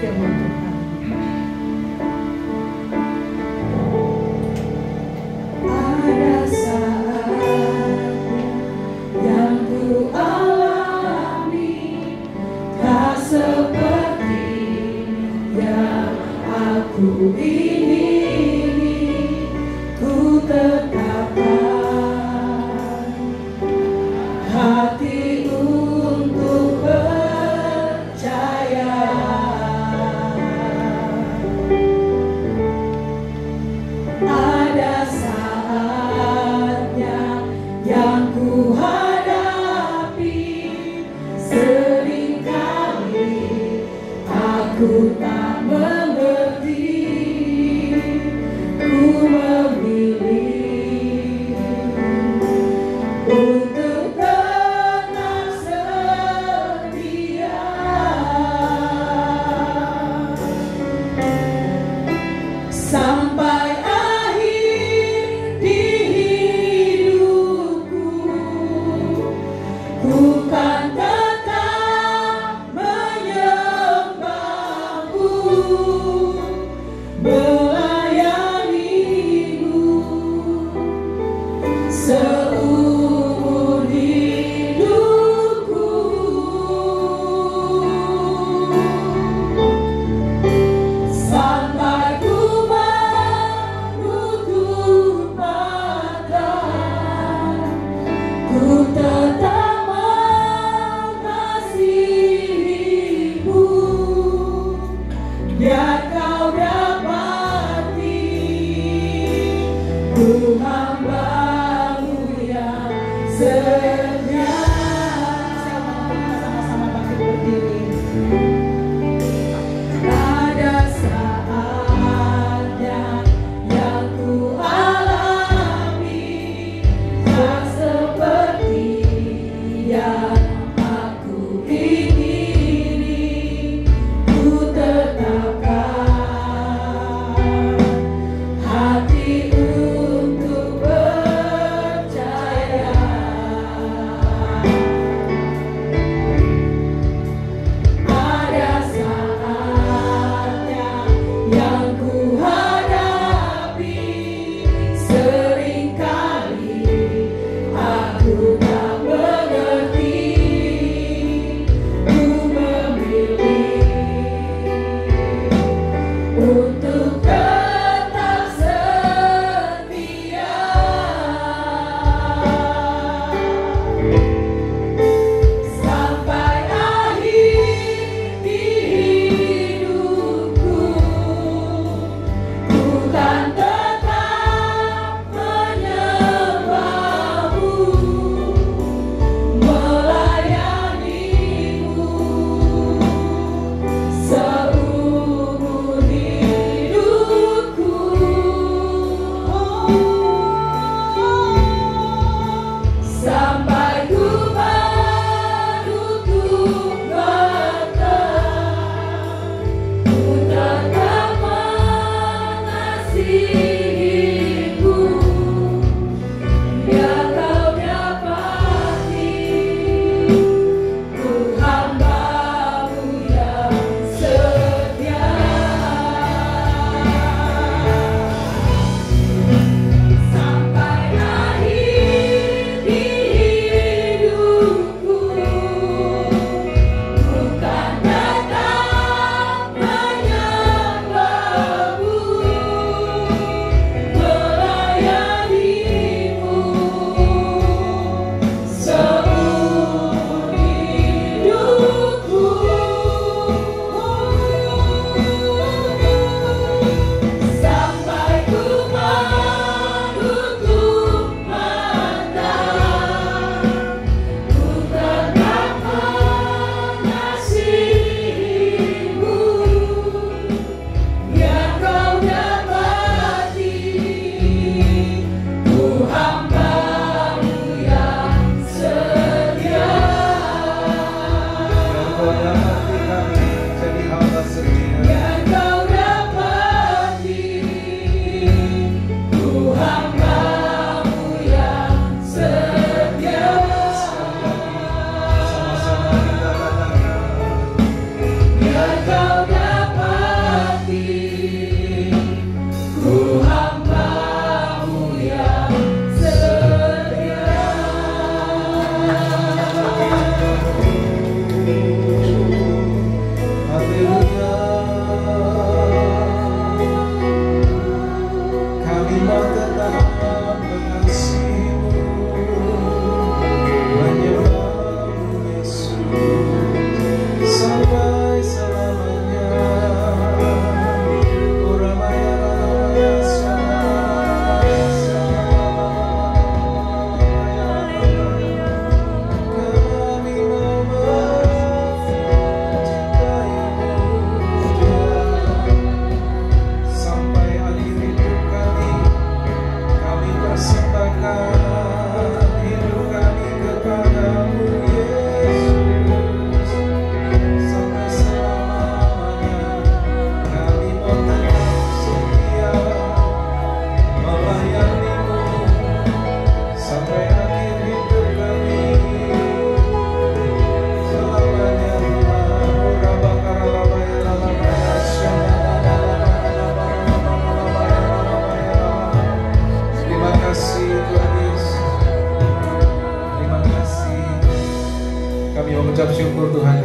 firman Tuhan. Ada saat yang ku alami, tak seperti yang aku ingini. Ku tetapkan hati untuk percaya. Ada saatnya yang ku hadapi, seringkali aku tak mengerti. Ku memilih untuk tetap setia sampai akhir di hidupku. Ku kan tetap menyembahmu, melayanimu seumur hidupku. Sampai ku menutup mata, ku tetap mengasihimu. Biar kau dapati ku hamba-Mu yang setia. Sama-sama bangkit berdiri. Ada saatnya yang ku alami, tak seperti yang aku ingini. Ku tetapkan hati untuk percaya. Ada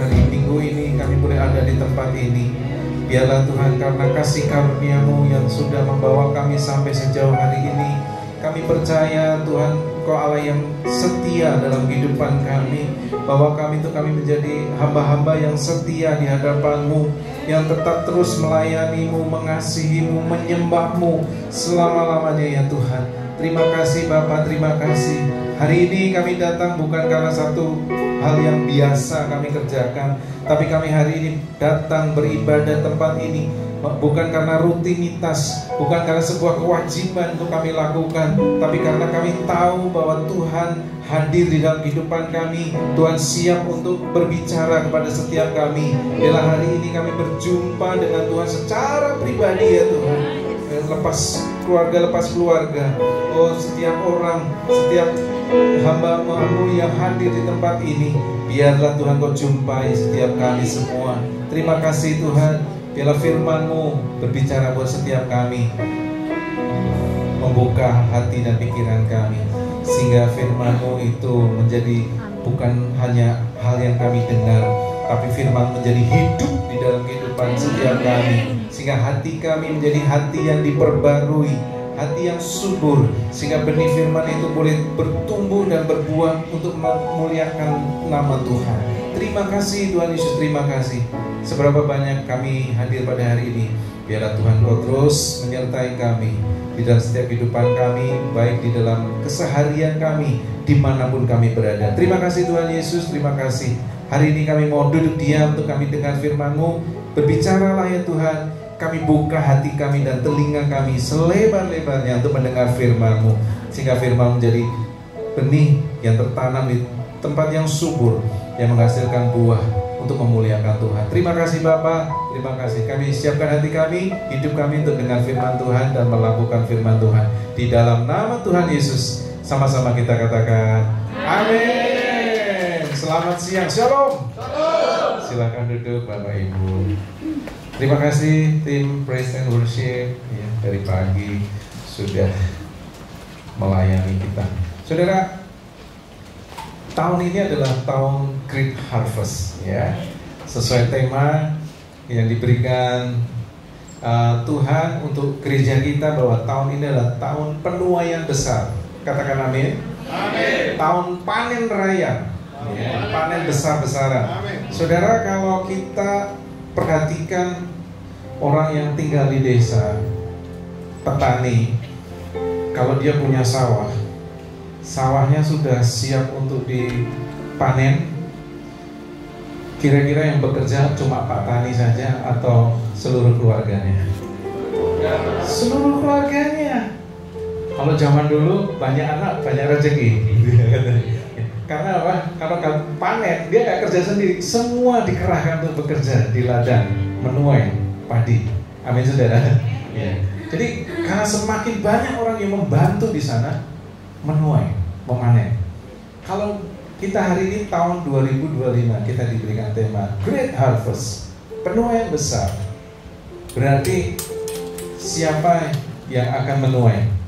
hari Minggu ini kami boleh ada di tempat ini. Biarlah Tuhan, karena kasih karunia-Mu yang sudah membawa kami sampai sejauh hari ini, kami percaya Tuhan, Engkau Allah yang setia dalam kehidupan kami, bahwa kami menjadi hamba-hamba yang setia di hadapan-Mu, yang tetap terus melayani-Mu, mengasihi-Mu, menyembah-Mu selama-lamanya ya Tuhan. Terima kasih Bapa, terima kasih. Hari ini kami datang bukan karena satu hal yang biasa kami kerjakan, tapi kami hari ini datang beribadah tempat ini bukan karena rutinitas, bukan karena sebuah kewajiban untuk kami lakukan, tapi karena kami tahu bahwa Tuhan hadir di dalam kehidupan kami. Tuhan siap untuk berbicara kepada setiap kami. Bila hari ini kami berjumpa dengan Tuhan secara pribadi ya Tuhan, lepas keluarga, oh setiap orang, setiap hamba-Mu yang hadir di tempat ini, biarlah Tuhan Kau jumpai setiap kami semua. Terima kasih Tuhan, biarlah firman-Mu berbicara buat setiap kami, membuka hati dan pikiran kami, sehingga firman-Mu itu menjadi bukan hanya hal yang kami dengar, tapi firman menjadi hidup di dalam kehidupan setiap kami, sehingga hati kami menjadi hati yang diperbarui, hati yang subur, sehingga benih firman itu boleh bertumbuh dan berbuah untuk memuliakan nama Tuhan. Terima kasih Tuhan Yesus, terima kasih. Seberapa banyak kami hadir pada hari ini, biarlah Tuhan Kau terus menyertai kami di dalam setiap kehidupan kami, baik di dalam keseharian kami, dimanapun kami berada. Terima kasih Tuhan Yesus, terima kasih. Hari ini kami mau duduk diam untuk kami dengar firman-Mu. Berbicaralah ya Tuhan, kami buka hati kami dan telinga kami selebar-lebarnya untuk mendengar firman-Mu, sehingga firman menjadi benih yang tertanam di tempat yang subur, yang menghasilkan buah untuk memuliakan Tuhan. Terima kasih Bapa, terima kasih. Kami siapkan hati kami, hidup kami untuk dengar firman Tuhan dan melakukan firman Tuhan. Di dalam nama Tuhan Yesus, sama-sama kita katakan amin. Selamat siang, shalom. Silakan duduk Bapak Ibu. Terima kasih tim Praise and Worship ya, dari pagi sudah melayani kita. Saudara, tahun ini adalah tahun Great Harvest ya, sesuai tema yang diberikan Tuhan untuk gereja kita, bahwa tahun ini adalah tahun penuaian besar. Katakan amin. Amin. Tahun panen raya ya, panen besar-besaran. Saudara, kalau kita perhatikan orang yang tinggal di desa, petani, kalau dia punya sawah, sawahnya sudah siap untuk dipanen, kira-kira yang bekerja cuma Pak Tani saja atau seluruh keluarganya? Seluruh keluarganya. Kalau zaman dulu banyak anak, banyak rezeki. Karena apa? Kalau panen, dia nggak kerja sendiri, semua dikerahkan untuk bekerja di ladang, menuai padi. Amin saudara. Ya. Jadi karena semakin banyak orang yang membantu di sana menuai, memanen. Kalau kita hari ini tahun 2025, kita diberikan tema Great Harvest, penuaian besar. Berarti siapa yang akan menuai?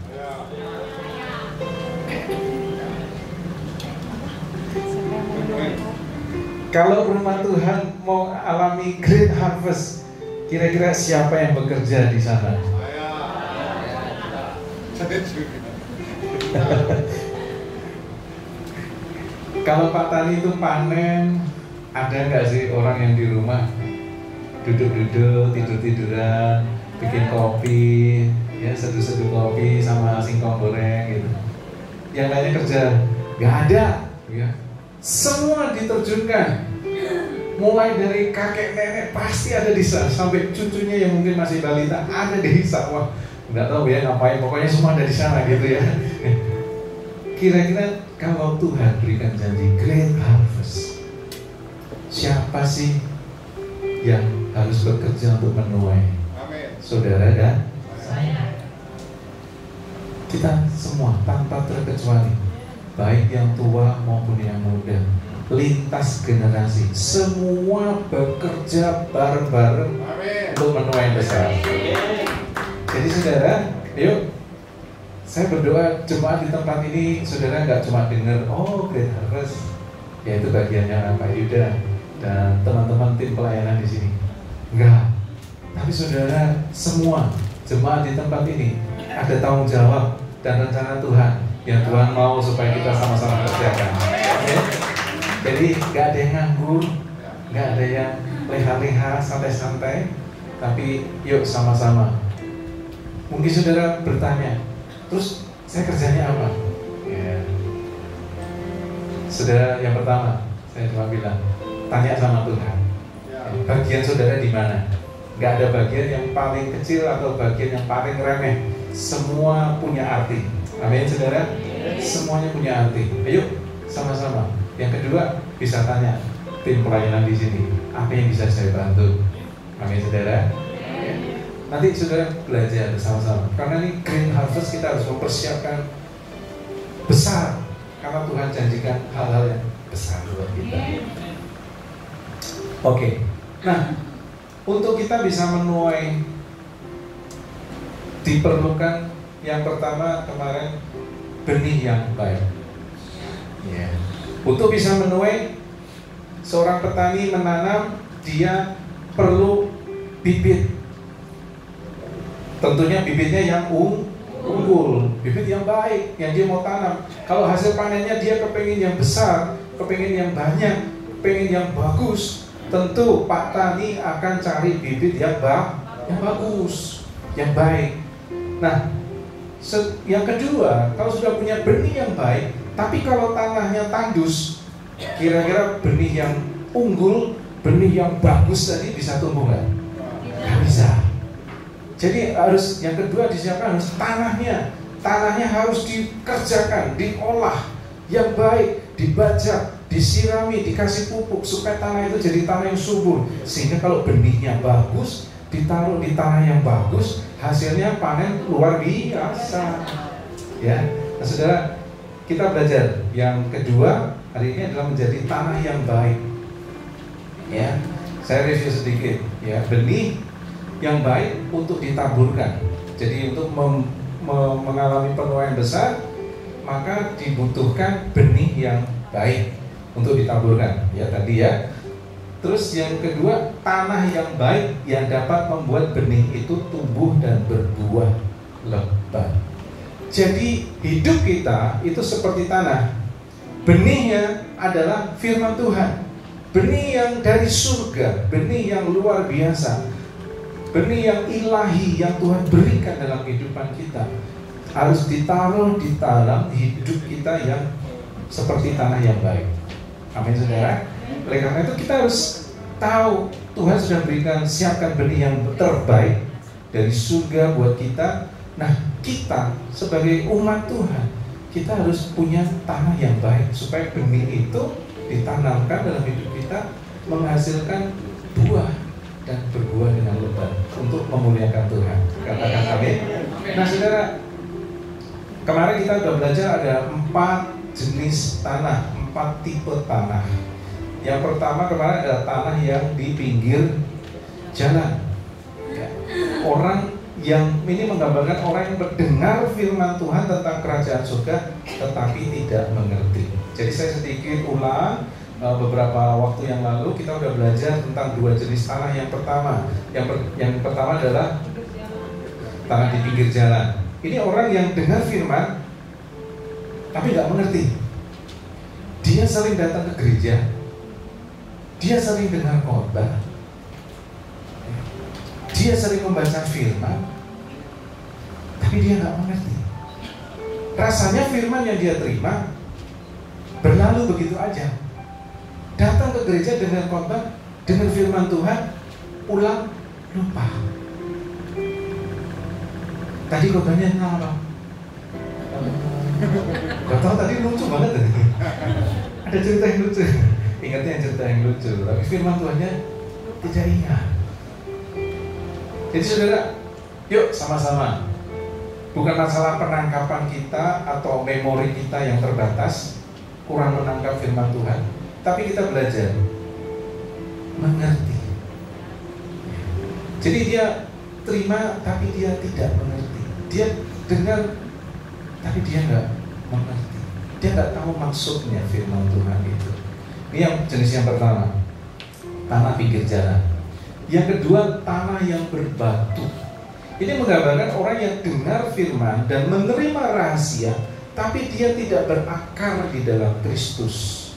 Kalau rumah Tuhan mau alami Great Harvest, kira-kira siapa yang bekerja di sana? Kalau Pak Tani itu panen, ada nggak sih orang yang di rumah duduk-duduk, tidur-tiduran, bikin kopi, ya seduh-seduh kopi sama singkong goreng gitu? Yang lainnya kerja? Nggak ada, ya. Semua diterjunkan, mulai dari kakek nenek pasti ada di sana, sampai cucunya yang mungkin masih balita ada di sawah. Nggak tahu ya ngapain, pokoknya semua ada di sana gitu ya. Kira-kira kalau Tuhan berikan janji Great Harvest, siapa sih yang harus bekerja untuk menuai? Amin. Saudara dan saya. Kita semua tanpa terkecuali, baik yang tua maupun yang muda, lintas generasi, semua bekerja bareng-bareng untuk menuai besar. Jadi saudara, yuk, saya berdoa jemaat di tempat ini, saudara nggak cuma dengar, oh Great Harvest, yaitu bagiannya Pak Yuda, dan teman-teman tim pelayanan di sini. Enggak. Tapi saudara, semua jemaat di tempat ini ada tanggung jawab dan rencana Tuhan yang Tuhan mau supaya kita sama-sama kerjakan. Ya? Jadi nggak ada yang nganggur, nggak ada yang leha-leha, santai-santai, tapi yuk sama-sama. Mungkin saudara bertanya, terus saya kerjanya apa? Ya. Saudara, yang pertama saya cuma bilang, tanya sama Tuhan. Bagian saudara di mana? Gak ada bagian yang paling kecil atau bagian yang paling remeh. Semua punya arti. Amin saudara. Semuanya punya arti. Ayo sama-sama. Yang kedua, bisa tanya tim pelayanan di sini, apa yang bisa saya bantu? Amin saudara. Nanti saudara belajar bersama-sama. Karena ini Green Harvest, kita harus mempersiapkan besar, karena Tuhan janjikan hal-hal yang besar buat kita. Oke. Nah, untuk kita bisa menuai, diperlukan yang pertama kemarin benih yang baik. Ya. Untuk bisa menuai, seorang petani menanam, dia perlu bibit. Tentunya bibitnya yang unggul, bibit yang baik, yang dia mau tanam. Kalau hasil panennya dia kepengen yang besar, kepengen yang banyak, kepengen yang bagus, tentu Pak Tani akan cari bibit yang bagus, yang baik. Nah, yang kedua, kalau sudah punya benih yang baik, tapi kalau tanahnya tandus, kira-kira benih yang unggul, benih yang bagus tadi bisa tumbuh nggak? Nggak bisa. Jadi harus, yang kedua disiapkan harus tanahnya harus dikerjakan, diolah yang baik, dibajak, disirami, dikasih pupuk supaya tanah itu jadi tanah yang subur. Sehingga kalau benihnya bagus, ditaruh di tanah yang bagus, hasilnya panen luar biasa. Ya, nah, saudara, kita belajar yang kedua hari ini adalah menjadi tanah yang baik. Ya, saya review sedikit. Ya, benih yang baik untuk ditaburkan. Jadi untuk mengalami penuaian besar, maka dibutuhkan benih yang baik untuk ditaburkan. Ya tadi ya. Terus yang kedua, tanah yang baik yang dapat membuat benih itu tumbuh dan berbuah lebat. Jadi hidup kita itu seperti tanah. Benihnya adalah firman Tuhan. Benih yang dari surga, benih yang luar biasa. Benih yang ilahi yang Tuhan berikan dalam kehidupan kita harus ditaruh di dalam hidup kita yang seperti tanah yang baik. Amin saudara. Oleh karena itu kita harus tahu Tuhan sudah berikan, siapkan benih yang terbaik dari surga buat kita. Nah, kita sebagai umat Tuhan, kita harus punya tanah yang baik supaya benih itu ditanamkan dalam hidup kita, menghasilkan buah dan berbuah dengan lebat untuk memuliakan Tuhan. Katakan amin. Nah saudara, kemarin kita sudah belajar ada 4 jenis tanah, 4 tipe tanah. Yang pertama kemarin adalah tanah yang di pinggir jalan. Ya. Orang yang, ini menggambarkan orang yang mendengar firman Tuhan tentang kerajaan surga tetapi tidak mengerti. Jadi saya sedikit ulang. Beberapa waktu yang lalu kita sudah belajar tentang 2 jenis tanah. Yang pertama adalah tanah di pinggir jalan. Ini orang yang dengar firman tapi nggak mengerti. Dia sering datang ke gereja, dia sering dengar khotbah, dia sering membaca firman, tapi dia nggak mengerti. Rasanya firman yang dia terima berlalu begitu aja. Datang ke gereja dengan khotbah, dengan firman Tuhan, pulang lupa. Tadi khotbahnya apa? Gak tahu, tadi lucu banget tadi. Ada cerita yang lucu. Ingatnya yang cerita yang lucu, tapi firman Tuhannya tidak ingat. Jadi saudara, yuk sama-sama. Bukan masalah penangkapan kita atau memori kita yang terbatas, kurang menangkap firman Tuhan, tapi kita belajar mengerti. Jadi dia terima tapi dia tidak mengerti. Dia dengar tapi dia nggak mengerti. Dia nggak tahu maksudnya firman Tuhan itu. Ini yang jenis yang pertama. tanah pinggir jalan. Yang kedua, tanah yang berbatu. Ini menggambarkan orang yang dengar firman dan menerima rahasia, tapi dia tidak berakar di dalam Kristus.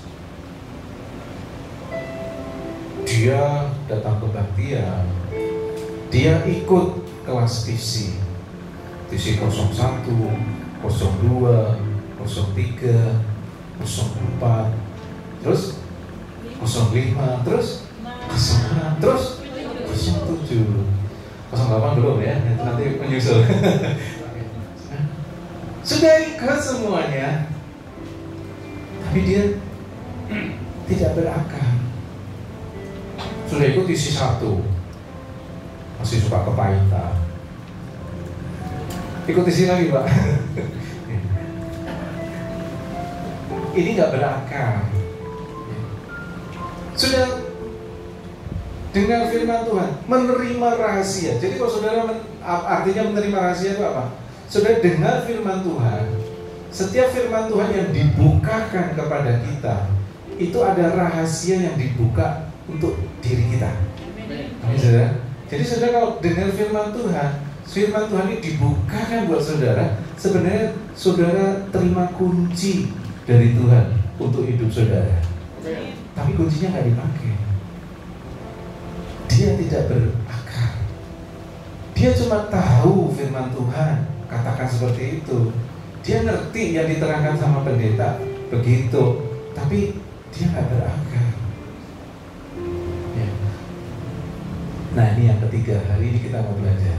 Dia datang kebaktian, dia ikut kelas TC 01, 02, 03, 04, terus 05, terus 06, terus 07, 08 belum ya, nanti menyusul. Sudah ikut semuanya, tapi dia tidak berakar. Sudah ikut isi 1, masih suka kepahitan. Ikut isi lagi Pak. Ini nggak berakar. Sudah dengar firman Tuhan, menerima rahasia. Jadi kalau saudara artinya menerima rahasia itu apa? Saudara dengar firman Tuhan, setiap firman Tuhan yang dibukakan kepada kita, itu ada rahasia yang dibuka untuk diri kita. Amin, saudara. Jadi saudara kalau dengar firman Tuhan ini dibukakan buat saudara. Sebenarnya saudara terima kunci dari Tuhan untuk hidup saudara. Tapi kuncinya nggak dipakai. Dia tidak berakar. Dia cuma tahu firman Tuhan, katakan seperti itu. Dia ngerti yang diterangkan sama pendeta begitu, tapi dia nggak berakar. Ya. Nah ini yang ketiga, hari ini kita mau belajar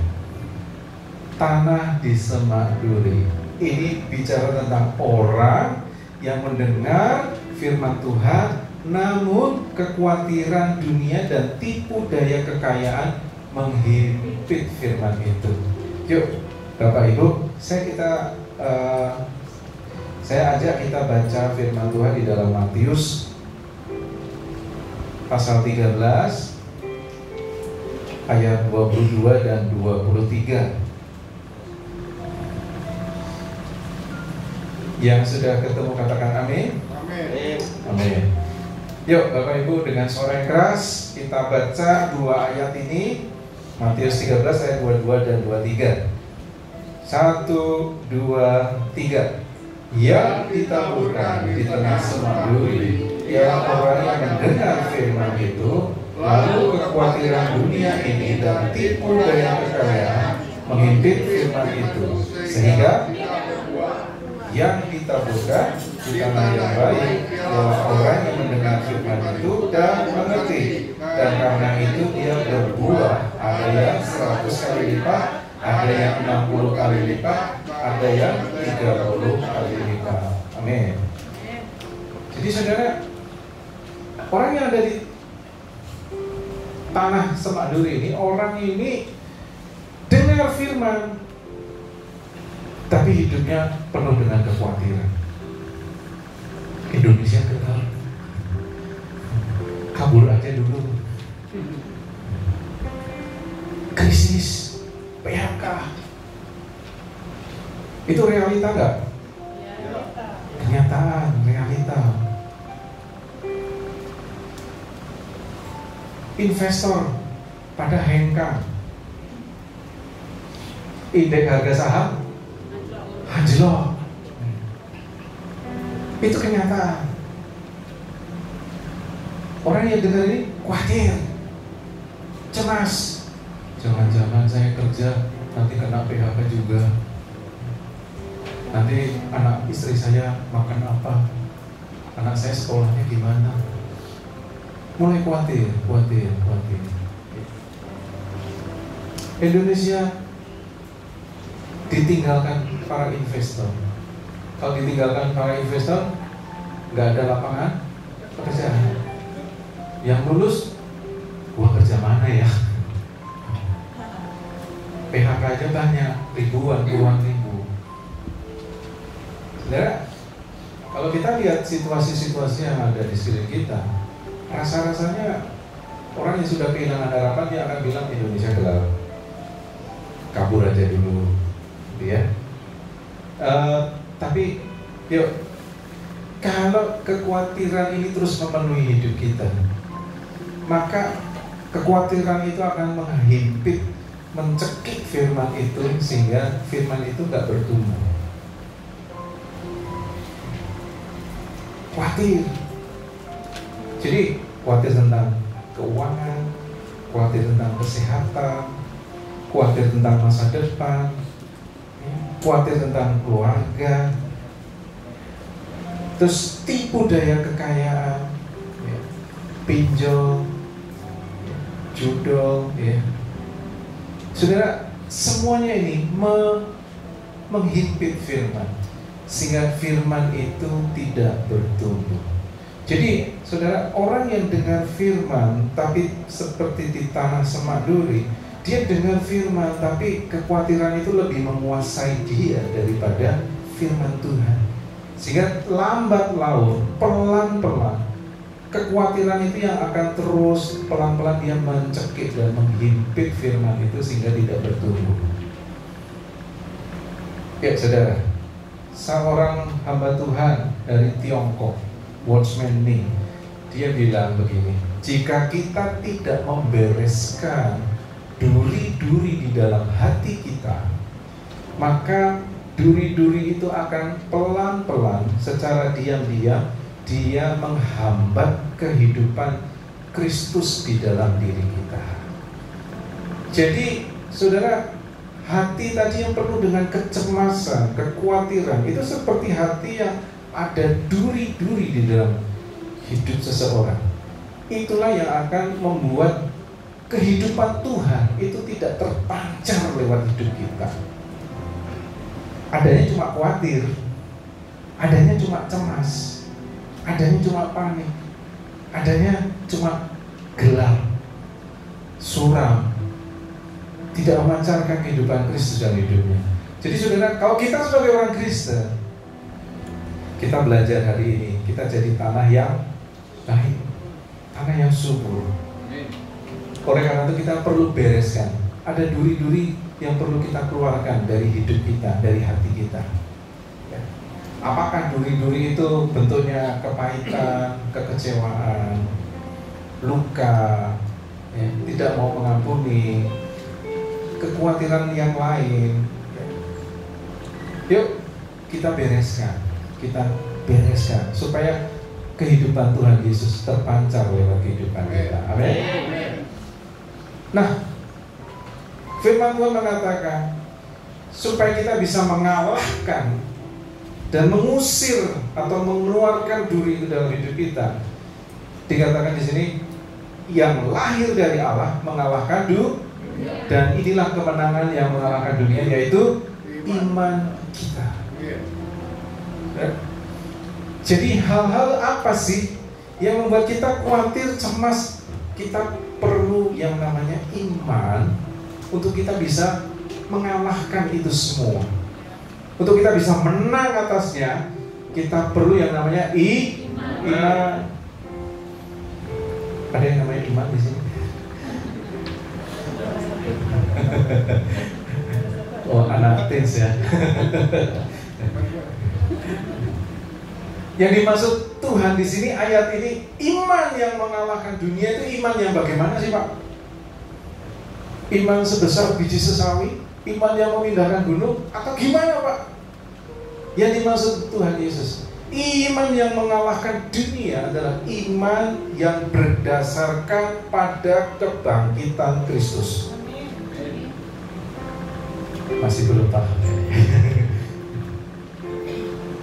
tanah di semak duri. Ini bicara tentang orang yang mendengar firman Tuhan, namun kekhawatiran dunia dan tipu daya kekayaan menghimpit firman itu. Yuk, Bapak Ibu, saya ajak kita baca firman Tuhan di dalam Matius pasal 13 ayat 22 dan 23. Yang sudah ketemu katakan amin. Amin. Amin. Yuk Bapak Ibu, dengan suara yang keras kita baca dua ayat ini, Matius 13 ayat 22 dan 23. 1, 2, 3. Yang ditaburkan di tengah semak duri ialah orang yang mendengar firman itu, lalu kekhawatiran dunia ini dan tipu daya kekayaan menghimpit firman itu, sehingga yang ditaburkan di tanah yang baik ialah orang yang mendengar firman itu dan mengerti, dan karena itu dia berbuah, ada yang 100 kali lipat, ada yang 60 kali lipat, ada yang 30 kali lipat. Amin. Jadi saudara, orang yang ada di tanah semak duri ini, orang ini dengar firman, tapi hidupnya penuh dengan kekhawatiran. Indonesia gagal, kabur aja dulu, krisis, PHK. Itu realita nggak? Kenyataan, realita. Investor pada hengkang, indeks harga saham anjlok. Itu kenyataan. Orang yang dengar ini khawatir, cemas. Jangan-jangan saya kerja nanti kena PHK juga. Nanti anak istri saya makan apa? Anak saya sekolahnya gimana? Mulai khawatir. Indonesia ditinggalkan para investor. Kalau ditinggalkan para investor, nggak ada lapangan pekerjaan. Yang lulus, gua kerja mana ya? PHK aja banyak, ribuan, puluhan ribu. Saudara, kalau kita lihat situasi-situasi yang ada di sekeliling kita, rasa-rasanya orang yang sudah kehilangan harapan dia akan bilang Indonesia gelap, kabur aja dulu, ya. Tapi yuk, kalau kekhawatiran ini terus memenuhi hidup kita, maka kekhawatiran itu akan menghimpit, mencekik firman itu, sehingga firman itu gak bertumbuh. Khawatir. Jadi khawatir tentang keuangan, khawatir tentang kesehatan, khawatir tentang masa depan, khawatir tentang keluarga, terus tipu daya kekayaan, pinjol, judol, Saudara, semuanya ini menghimpit firman, sehingga firman itu tidak bertumbuh. Jadi, saudara, orang yang dengar firman tapi seperti di tanah semak duri, dia dengar firman tapi kekhawatiran itu lebih menguasai dia daripada firman Tuhan. Sehingga lambat laun, pelan-pelan, kekhawatiran itu yang akan terus pelan-pelan dia mencekik dan menghimpit firman itu sehingga tidak bertumbuh. Ya saudara, seorang hamba Tuhan dari Tiongkok, Watchman Nee, dia bilang begini: jika kita tidak membereskan duri-duri di dalam hati kita, maka duri-duri itu akan pelan-pelan secara diam-diam dia menghambat kehidupan Kristus di dalam diri kita. Jadi, saudara, hati tadi yang penuh dengan kecemasan, kekhawatiran, itu seperti hati yang ada duri-duri di dalam hidup seseorang. Itulah yang akan membuat kehidupan Tuhan itu tidak terpancar lewat hidup kita. Adanya cuma khawatir, adanya cuma cemas, adanya cuma panik, adanya cuma gelap, suram, tidak memancarkan kehidupan Kristus dalam hidupnya. Jadi saudara, kalau kita sebagai orang Kristen, kita belajar hari ini, kita jadi tanah yang baik, tanah yang subur. Oleh karena itu kita perlu bereskan. Ada duri-duri yang perlu kita keluarkan dari hidup kita, dari hati kita. Apakah duri-duri itu bentuknya kepahitan, kekecewaan, luka, tidak mau mengampuni, kekhawatiran yang lain? Yuk kita bereskan, supaya kehidupan Tuhan Yesus terpancar lewat kehidupan kita. Amin. Nah, firman Tuhan mengatakan supaya kita bisa mengalahkan dan mengusir atau mengeluarkan duri itu dalam hidup kita. Dikatakan di sini, yang lahir dari Allah mengalahkan dunia, dan inilah kemenangan yang mengalahkan dunia, yaitu iman kita. Jadi hal-hal apa sih yang membuat kita khawatir, cemas? Kita perlu yang namanya iman untuk kita bisa mengalahkan itu semua. Untuk kita bisa menang atasnya, kita perlu yang namanya iman. Ada yang namanya iman di sini? Oh, anak teens ya. Yang dimaksud Tuhan di sini ayat ini, iman yang mengalahkan dunia, itu iman yang bagaimana sih Pak? Iman sebesar biji sesawi? Iman yang memindahkan gunung? Atau gimana Pak? Yang dimaksud Tuhan Yesus, iman yang mengalahkan dunia adalah iman yang berdasarkan pada kebangkitan Kristus. Masih belum paham.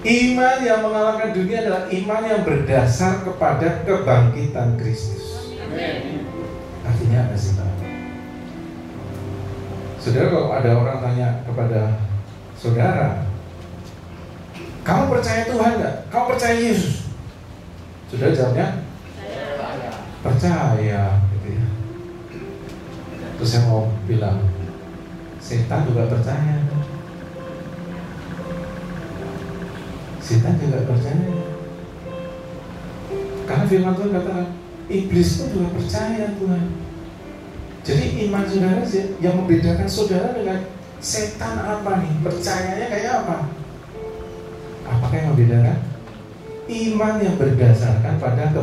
Iman yang mengalahkan dunia adalah iman yang berdasar kepada kebangkitan Kristus. Artinya apa sih Pak? Saudara, kalau ada orang tanya kepada saudara, kamu percaya Tuhan nggak? Kamu percaya Yesus? Saudara jawabnya percaya, gitu ya. Terus saya mau bilang, setan juga percaya. Setan juga percaya. Karena firman Tuhan katakan, iblis pun juga percaya Tuhan. Jadi iman saudara yang membedakan saudara dengan setan apa nih? Percayanya kayak apa? Apakah yang membedakan? Iman yang berdasarkan pada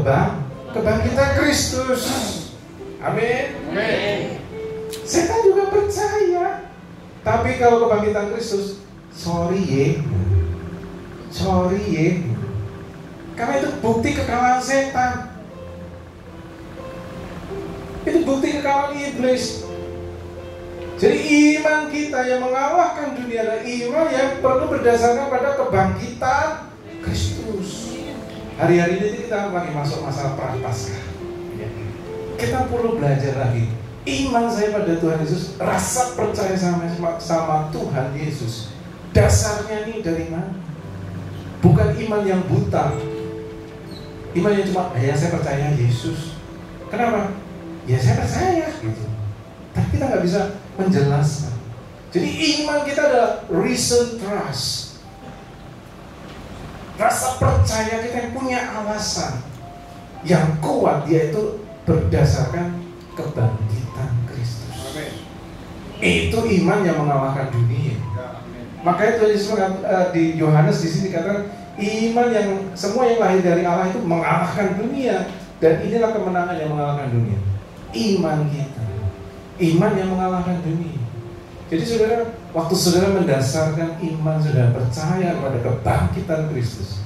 kebangkitan Kristus. Amin. Setan juga percaya. Tapi kalau kebangkitan Kristus, sorry ye. Karena itu bukti kekalahan setan. Itu bukti kekalahan iblis. Jadi iman kita yang mengalahkan dunia adalah iman yang perlu berdasarkan pada kebangkitan Kristus. Hari-hari ini kita lagi masuk masa prapaskah. Kita perlu belajar lagi. Iman saya pada Tuhan Yesus, rasa percaya sama Tuhan Yesus, dasarnya ini dari mana? Bukan iman yang buta. Iman yang cuma, ya saya percaya Yesus. Kenapa? Ya saya percaya gitu. Tapi kita nggak bisa menjelaskan. Jadi iman kita adalah reason trust. Rasa percaya kita yang punya alasan yang kuat, yaitu berdasarkan kebangkitan Kristus. Amen. Itu iman yang mengalahkan dunia. Makanya Tuhan Yesus di Yohanes di sini katakan iman yang semua yang lahir dari Allah itu mengalahkan dunia, dan inilah kemenangan yang mengalahkan dunia. Iman kita, iman yang mengalahkan dunia. Jadi saudara, waktu saudara mendasarkan iman, saudara percaya pada kebangkitan Kristus,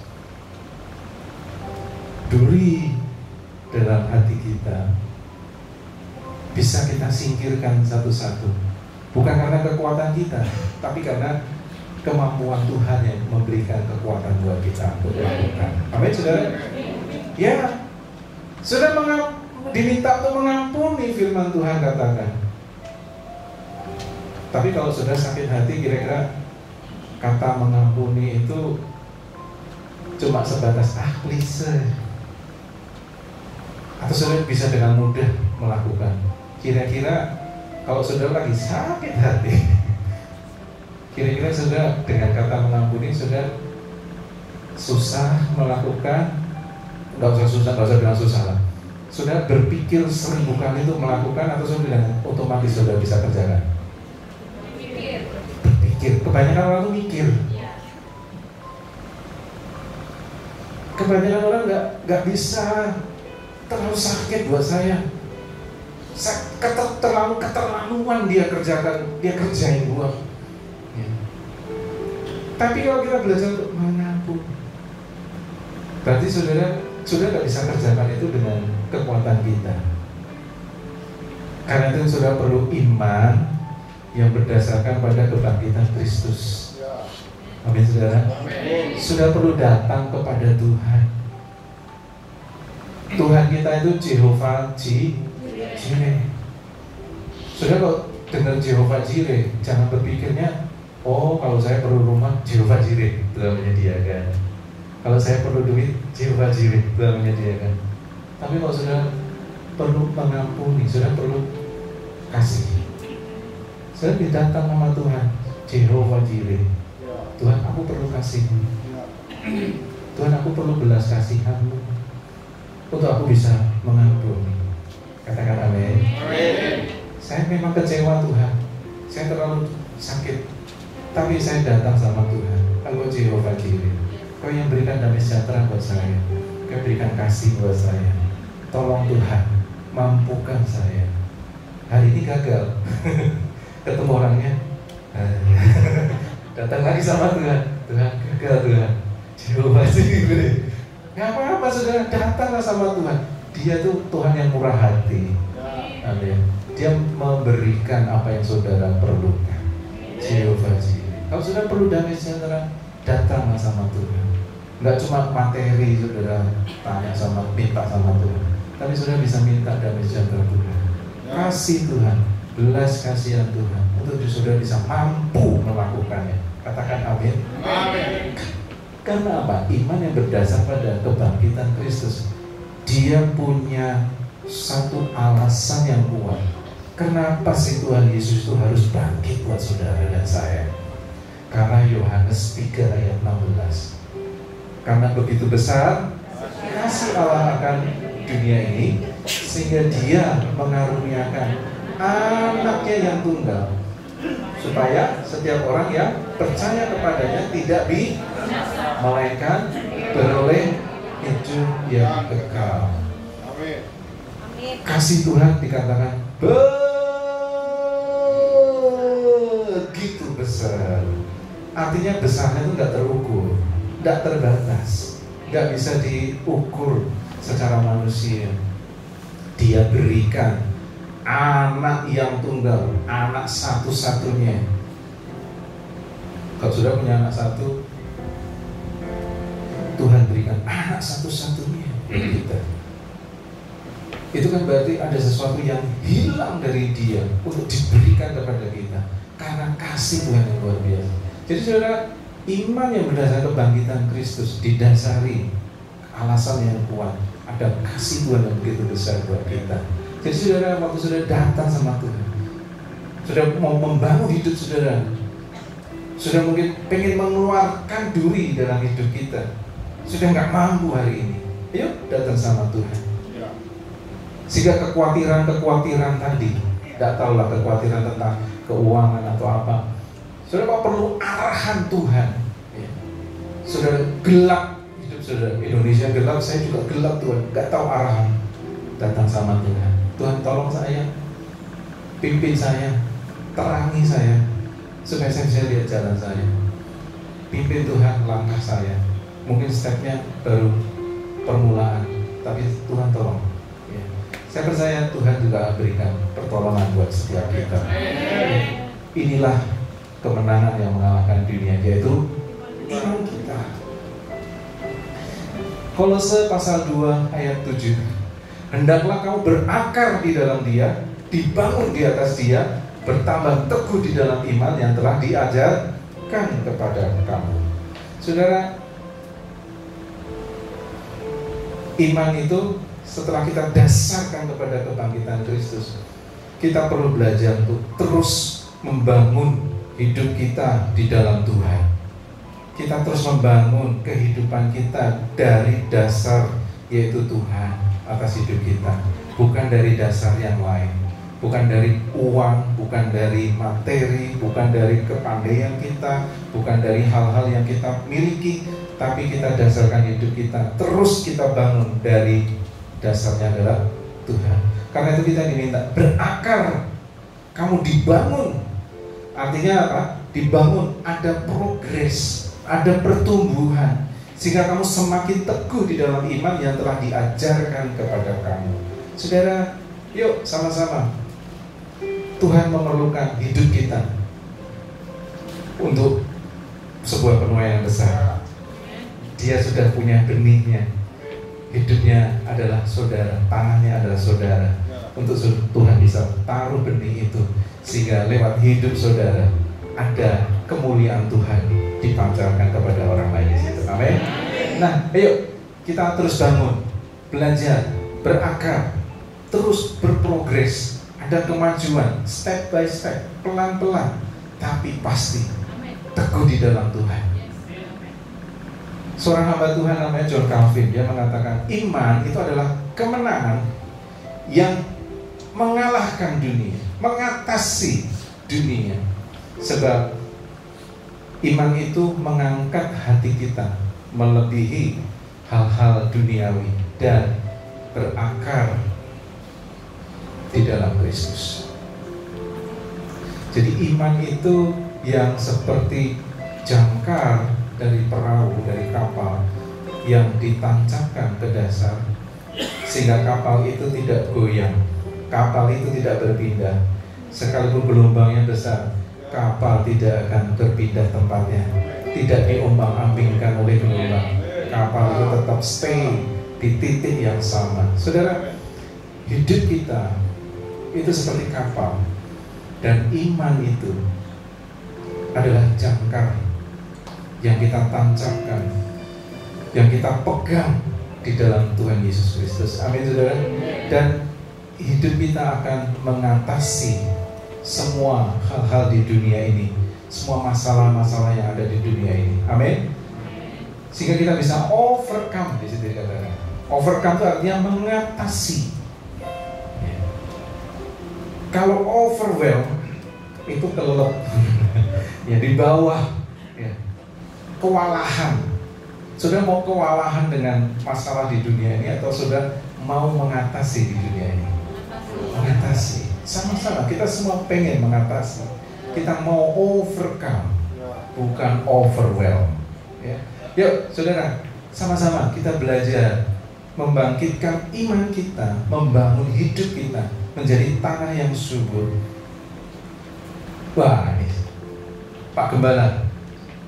duri dalam hati kita bisa kita singkirkan satu-satu. Bukan karena kekuatan kita, tapi karena kemampuan Tuhan yang memberikan kekuatan buat kita untuk melakukan. Amin, saudara? Ya, saudara diminta untuk mengampuni, firman Tuhan katakan. Tapi kalau saudara sakit hati, kira-kira kata mengampuni itu cuma sebatas klise, atau saudara bisa dengan mudah melakukan? Kira-kira kalau saudara lagi sakit hati, kira-kira saudara dengan kata mengampuni saudara susah melakukan? Nggak usah susah, nggak usah bilang susah lah. Saudara berpikir 1000 kali itu melakukan, atau saudara dengan otomatis saudara bisa kerjakan? Berpikir. Kebanyakan orang tuh mikir. Kebanyakan orang nggak bisa. Terlalu sakit buat saya. Terlalu keterlaluan dia kerjain gua. Ya. Tapi kalau kita belajar untuk mengampuni, berarti saudara nggak bisa kerjakan itu dengan kekuatan kita. Karena itu saudara perlu iman yang berdasarkan pada kebangkitan Kristus. Amin, saudara. Saudara perlu datang kepada Tuhan. Tuhan kita itu Jehovah Jireh. Saudara kalau dengar Jehovah Jireh, jangan berpikirnya, oh kalau saya perlu rumah, Jehovah Jireh telah menyediakan. Kalau saya perlu duit, Jehovah Jireh telah menyediakan. Tapi kalau saudara perlu mengampuni, saudara perlu kasih. Saudara datang sama Tuhan, Jehovah Jireh. Tuhan, aku perlu kasih-Mu. Tuhan, aku perlu belas kasihan-Mu untuk aku bisa mengampuni. Katakan amin. Saya memang kecewa Tuhan, saya terlalu sakit, tapi saya datang sama Tuhan. Engkau Jehovah Jireh, Kau yang berikan damai sejahtera buat saya, Kau berikan kasih buat saya. Tolong Tuhan, mampukan saya. Hari ini gagal ketemu orangnya, datang lagi sama Tuhan. Tuhan, gagal Tuhan, Jehovah Jireh. Gak apa-apa saudara, datanglah sama Tuhan. Dia tuh Tuhan yang murah hati. Amin. Dia memberikan apa yang saudara perlukan. Jehovah Jireh. Kalau saudara perlu damai sejahtera, datanglah sama Tuhan. Nggak cuma materi saudara minta sama Tuhan, tapi saudara bisa minta damai sejahtera Tuhan, kasih Tuhan, belas kasihan Tuhan, untuk saudara bisa mampu melakukannya. Katakan amin. Amin. Karena apa? Iman yang berdasar pada kebangkitan Kristus, dia punya satu alasan yang kuat. Kenapa sih Tuhan Yesus itu harus bangkit buat saudara dan saya? Karena Yohanes 3 ayat 16. Karena begitu besar kasih Allah akan dunia ini, sehingga dia mengaruniakan anaknya yang tunggal, supaya setiap orang yang percaya kepadanya tidak melainkan beroleh hidup yang kekal. Kasih Tuhan dikatakan begitu besar. Artinya besarnya itu nggak terukur, nggak terbatas, nggak bisa diukur secara manusia. Dia berikan anak yang tunggal, anak satu-satunya. Kalau sudah punya anak satu, Tuhan berikan anak satu-satunya bagi kita. Itu kan berarti ada sesuatu yang hilang dari Dia untuk diberikan kepada kita karena kasih Tuhan yang luar biasa. Jadi saudara, iman yang berdasarkan kebangkitan Kristus didasari alasan yang kuat, ada kasih Tuhan yang begitu besar buat kita. Jadi saudara, waktu saudara datang sama Tuhan, saudara mau membangun hidup saudara, saudara mungkin pengen mengeluarkan duri dalam hidup kita, sudah nggak mampu hari ini, yuk datang sama Tuhan. Sehingga kekhawatiran tadi, nggak tahulah kekhawatiran tentang keuangan atau apa, saudara kok perlu arahan Tuhan. Saudara gelap hidup saudara, Indonesia gelap, saya juga gelap Tuhan, nggak tahu arahan. Datang sama Tuhan, Tuhan tolong saya, pimpin saya, terangi saya, supaya saya bisa lihat jalan saya. Pimpin Tuhan langkah saya. Mungkin stepnya baru permulaan, tapi Tuhan tolong. Saya percaya Tuhan juga berikan pertolongan buat setiap kita. Inilah kemenangan yang mengalahkan dunia, yaitu iman kita. Kolose pasal 2 ayat 7. Hendaklah kamu berakar di dalam Dia, dibangun di atas Dia, bertambah teguh di dalam iman yang telah diajarkan kepada kamu. Saudara, iman itu setelah kita dasarkan kepada kebangkitan Kristus, kita perlu belajar untuk terus membangun hidup kita di dalam Tuhan. Kita terus membangun kehidupan kita dari dasar, yaitu Tuhan atas hidup kita, bukan dari dasar yang lain, bukan dari uang, bukan dari materi, bukan dari kepandaian kita, bukan dari hal-hal yang kita miliki, tapi kita dasarkan hidup kita, terus kita bangun dari dasarnya adalah Tuhan. Karena itu kita diminta berakar, kamu dibangun. Artinya apa? Dibangun, ada progres, ada pertumbuhan, sehingga kamu semakin teguh di dalam iman yang telah diajarkan kepada kamu. Saudara, yuk sama-sama. Tuhan memerlukan hidup kita untuk sebuah penuaian yang besar. Dia sudah punya benihnya. Hidupnya adalah saudara, tangannya adalah saudara. Untuk Tuhan bisa taruh benih itu, sehingga lewat hidup saudara ada kemuliaan Tuhan dipancarkan kepada orang lain di situ. Amin. Nah, ayo kita terus bangun, belajar, berakar, terus berprogres, ada kemajuan, step by step, pelan-pelan, tapi pasti teguh di dalam Tuhan. Seorang hamba Tuhan namanya John Calvin, dia mengatakan iman itu adalah kemenangan yang mengalahkan dunia, mengatasi dunia. Sebab iman itu mengangkat hati kita melebihi hal-hal duniawi dan berakar di dalam Kristus. Jadi iman itu yang seperti jangkar dari perahu, dari kapal yang ditancapkan ke dasar, sehingga kapal itu tidak goyang, kapal itu tidak berpindah. Sekalipun gelombangnya besar, kapal tidak akan berpindah tempatnya, tidak diombang-ambingkan oleh gelombang. Kapal itu tetap stay di titik yang sama. Saudara, hidup kita itu seperti kapal, dan iman itu adalah jangkar yang kita tancapkan, yang kita pegang di dalam Tuhan Yesus Kristus. Amin saudara. Dan hidup kita akan mengatasi semua hal-hal di dunia ini, semua masalah-masalah yang ada di dunia ini. Amin. Sehingga kita bisa overcome, di situ dikatakan. Overcome itu artinya mengatasi. Kalau overwhelm itu kelelep, ya di bawah, ya. Kewalahan. Sudah mau kewalahan dengan masalah di dunia ini, atau sudah mau mengatasi di dunia ini? mengatasi. Sama-sama kita semua pengen mengatasi. Kita mau overcome, bukan overwhelm. Ya. Yuk saudara, sama-sama kita belajar membangkitkan iman kita, membangun hidup kita menjadi tanah yang subur. Wah, ini Pak Gembala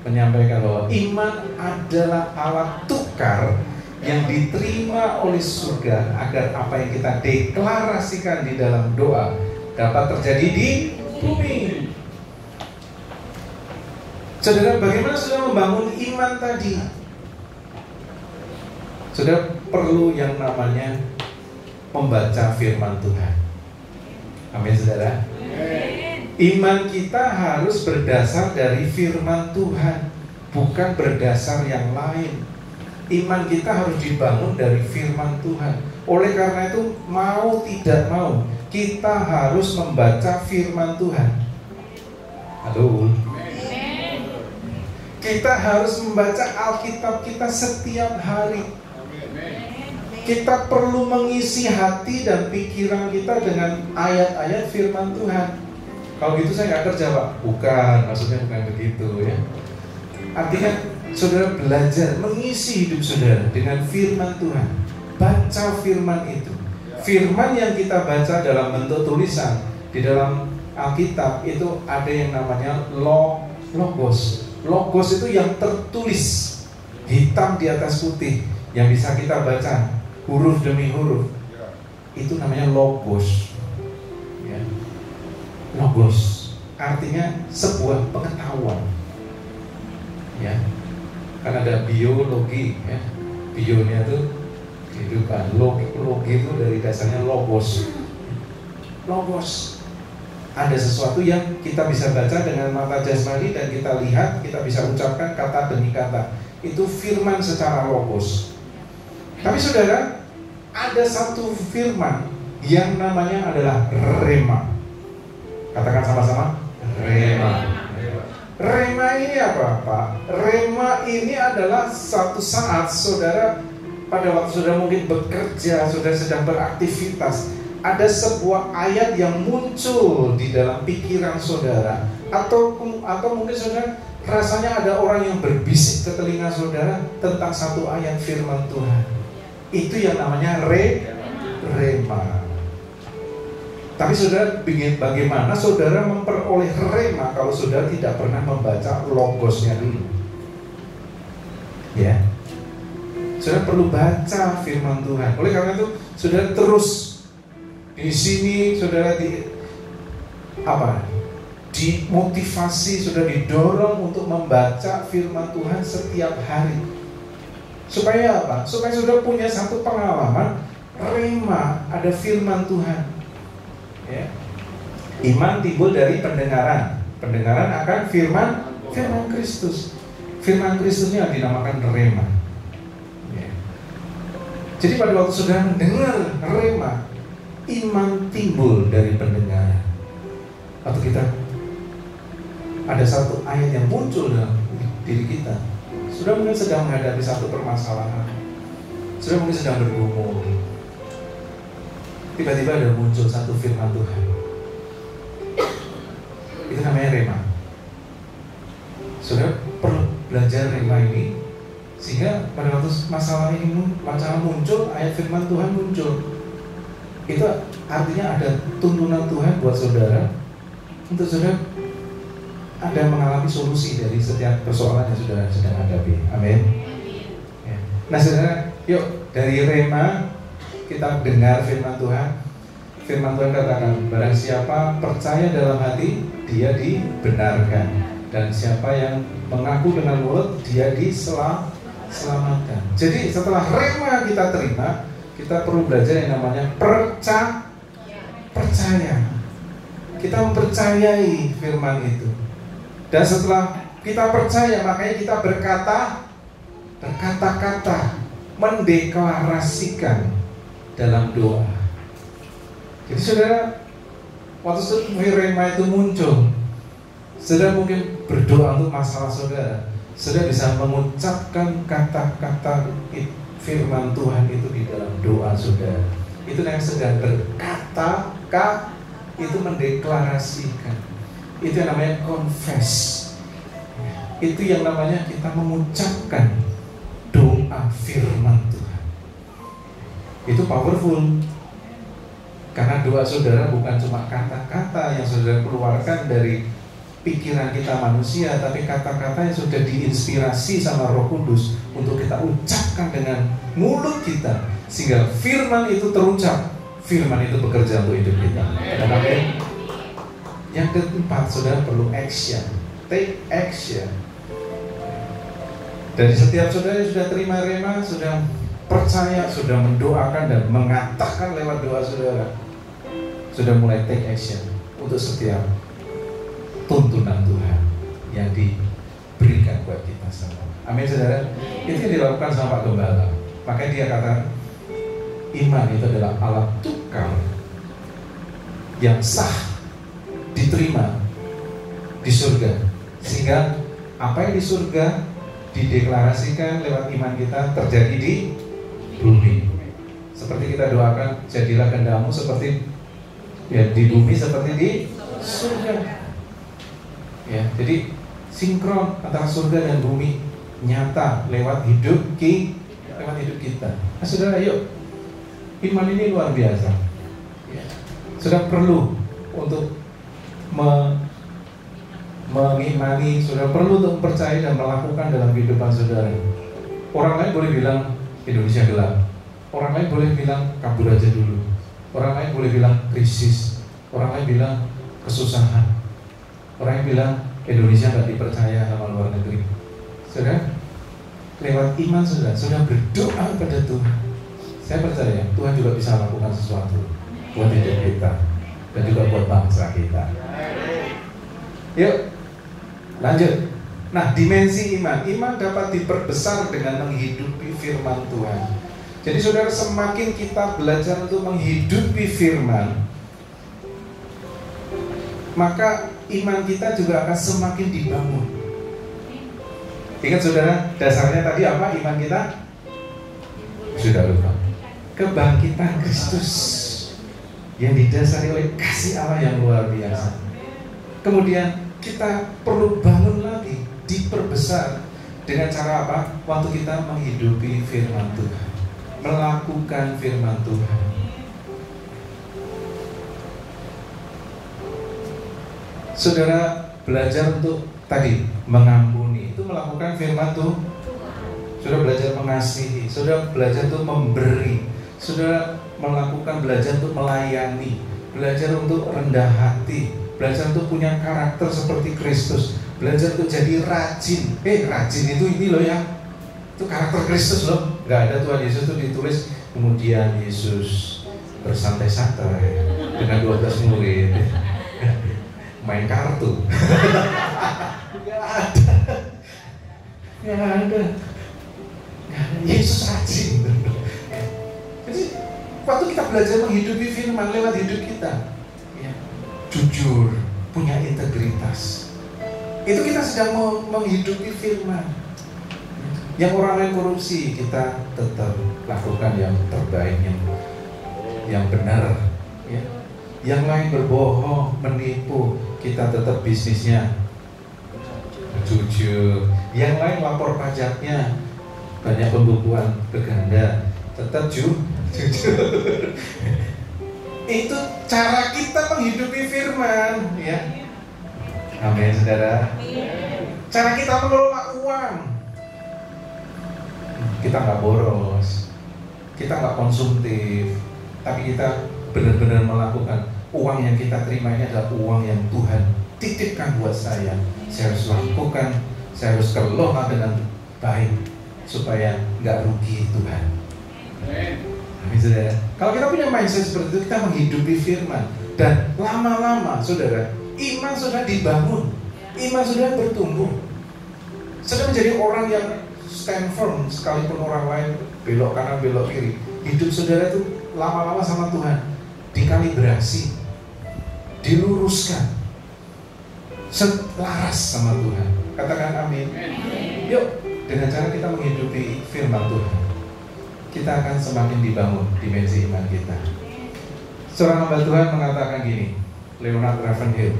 menyampaikan bahwa iman adalah alat tukar yang diterima oleh surga agar apa yang kita deklarasikan di dalam doa dapat terjadi di bumi. Saudara, bagaimana saudara membangun iman tadi? Saudara perlu yang namanya membaca firman Tuhan. Amin, saudara. Iman kita harus berdasar dari firman Tuhan, bukan berdasar yang lain. Iman kita harus dibangun dari firman Tuhan. Oleh karena itu, mau tidak mau, kita harus membaca firman Tuhan. Halo. Kita harus membaca Alkitab kita setiap hari. Kita perlu mengisi hati dan pikiran kita dengan ayat-ayat firman Tuhan. Kalau gitu saya nggak kerja, Pak. Bukan, maksudnya bukan begitu ya. Artinya saudara belajar mengisi hidup saudara dengan firman Tuhan. Baca firman itu. Firman yang kita baca dalam bentuk tulisan di dalam Alkitab itu ada yang namanya logos. Logos itu yang tertulis hitam di atas putih yang bisa kita baca huruf demi huruf. Itu namanya logos. Ya. Logos artinya sebuah pengetahuan. Ya. Kan ada biologi ya. Bionya itu kehidupan. Logi itu dari dasarnya logos. Logos. Ada sesuatu yang kita bisa baca dengan mata jasmani dan kita lihat, kita bisa ucapkan kata demi kata. Itu firman secara logos. Tapi saudara, ada satu firman yang namanya adalah rema. Katakan sama-sama, rema. Rema ini apa, Pak? Rema ini adalah satu saat saudara, pada waktu saudara mungkin bekerja, saudara sedang beraktivitas, ada sebuah ayat yang muncul di dalam pikiran saudara, atau mungkin saudara rasanya ada orang yang berbisik ke telinga saudara tentang satu ayat firman Tuhan. Itu yang namanya rema. Tapi saudara, bagaimana saudara memperoleh rema kalau saudara tidak pernah membaca logosnya dulu? Ya, saudara perlu baca firman Tuhan. Oleh karena itu, saudara terus di sini, saudara dimotivasi, saudara didorong untuk membaca firman Tuhan setiap hari. Supaya apa? Supaya saudara punya satu pengalaman rema, ada firman Tuhan. Ya. Iman timbul dari pendengaran. Pendengaran akan firman Kristus. Firman Kristusnya dinamakan rema. Ya. Jadi pada waktu saudara mendengar rema, iman timbul dari pendengaran. Atau kita ada satu ayat yang muncul dalam diri kita. Sudah mungkin sedang menghadapi satu permasalahan, sudah mungkin sedang bergumul. Tiba-tiba ada muncul satu firman Tuhan. Itu namanya rema. Sudah perlu belajar rema ini, sehingga pada waktu masalah muncul, ayat firman Tuhan muncul. Itu artinya ada tuntunan Tuhan buat saudara untuk saudara ada mengalami solusi dari setiap persoalan yang saudara sedang hadapi. Amin. Ya. Nah saudara, yuk dari rema kita dengar firman Tuhan. Firman Tuhan katakan, barang siapa percaya dalam hati, dia dibenarkan, dan siapa yang mengaku dengan mulut, dia diselamatkan. Jadi setelah rema kita terima, kita perlu belajar yang namanya percaya. Kita mempercayai firman itu. Dan setelah kita percaya, makanya kita berkata-kata, mendeklarasikan dalam doa. Jadi saudara, waktu rema itu muncul, saudara mungkin berdoa untuk masalah saudara. Saudara bisa mengucapkan kata-kata firman Tuhan itu di dalam doa saudara. Itu yang sedang berkata-kata. K itu mendeklarasikan. Itu yang namanya confess. Itu yang namanya kita mengucapkan doa firman Tuhan. Itu powerful. Karena doa saudara bukan cuma kata-kata yang saudara keluarkan dari pikiran kita manusia, tapi kata-kata yang sudah diinspirasi sama Roh Kudus untuk kita ucapkan dengan mulut kita, sehingga firman itu terucap, firman itu bekerja untuk hidup kita. Amin. Yang keempat, saudara perlu action. Take action. Dari setiap saudara yang sudah terima rema, sudah percaya, sudah mendoakan dan mengatakan lewat doa saudara, sudah mulai take action untuk setiap tuntunan Tuhan yang diberikan buat kita semua. Amin saudara. Itu yang dilakukan sama Pak Gembala. Makanya dia kata iman itu adalah alat tukar yang sah diterima di surga, sehingga apa yang di surga dideklarasikan lewat iman kita terjadi di bumi. Seperti kita doakan, jadilah kehendakmu seperti ya di bumi seperti di surga. Ya, jadi sinkron antara surga dan bumi nyata lewat hidup kita. Nah, saudara, yuk, iman ini luar biasa. Ya. Sudah perlu untuk mengimani, sudah perlu untuk percaya dan melakukan dalam kehidupan saudara. Orang lain boleh bilang Indonesia gelap, orang lain boleh bilang kabur aja dulu, orang lain boleh bilang krisis, orang lain bilang kesusahan, orang yang bilang Indonesia nggak dipercaya sama luar negeri. Saudara, lewat iman sudah berdoa kepada Tuhan. Saya percaya Tuhan juga bisa lakukan sesuatu buat hidup kita dan juga buat bangsa kita. Yuk, lanjut. Nah, dimensi iman dapat diperbesar dengan menghidupi firman Tuhan. Jadi saudara, semakin kita belajar untuk menghidupi firman, maka iman kita juga akan semakin dibangun. Ingat saudara, dasarnya tadi apa iman kita? Sudah lupa. Kebangkitan Kristus yang didasari oleh kasih Allah yang luar biasa. Kemudian kita perlu bangun lagi, diperbesar dengan cara apa? Waktu kita menghidupi firman Tuhan, melakukan firman Tuhan. Saudara belajar untuk tadi mengampuni, itu melakukan firman Tuhan. Saudara belajar mengasihi, saudara belajar untuk memberi, saudara melakukan belajar untuk melayani, belajar untuk rendah hati, belajar untuk punya karakter seperti Kristus, belajar untuk jadi rajin. Rajin itu ini loh ya, itu karakter Kristus loh. Gak ada Tuhan Yesus itu ditulis kemudian Yesus bersantai-santai dengan 12 murid main kartu. Gak ada. Yesus rajin. Jadi waktu kita belajar menghidupi firman lewat hidup kita, ya, jujur, punya integritas, itu kita sedang menghidupi firman. Yang orang lain korupsi, kita tetap lakukan yang terbaik, yang benar, ya. Yang lain berbohong, menipu, kita tetap bisnisnya jujur. Yang lain lapor pajaknya banyak pembukuan berganda, tetap jujur. Itu cara kita menghidupi firman, ya. Amin, saudara. Cara kita mengelola uang, kita nggak boros, kita nggak konsumtif, tapi kita benar-benar melakukan uang yang kita terima ini adalah uang yang Tuhan titipkan buat saya. Saya harus lakukan, saya harus kelola dengan baik supaya nggak rugi Tuhan. Amin, saudara. Kalau kita punya mindset seperti itu, kita menghidupi firman, dan lama-lama, saudara, iman sudah dibangun, iman sudah bertumbuh, sudah menjadi orang yang stand firm sekalipun orang lain belok kanan belok kiri. Hidup saudara itu lama-lama sama Tuhan dikalibrasi, diluruskan, selaras sama Tuhan. Katakan amin. Yuk, dengan cara kita menghidupi firman Tuhan, kita akan semakin dibangun dimensi iman kita. Seorang hamba Tuhan mengatakan gini, Leonard Ravenhill,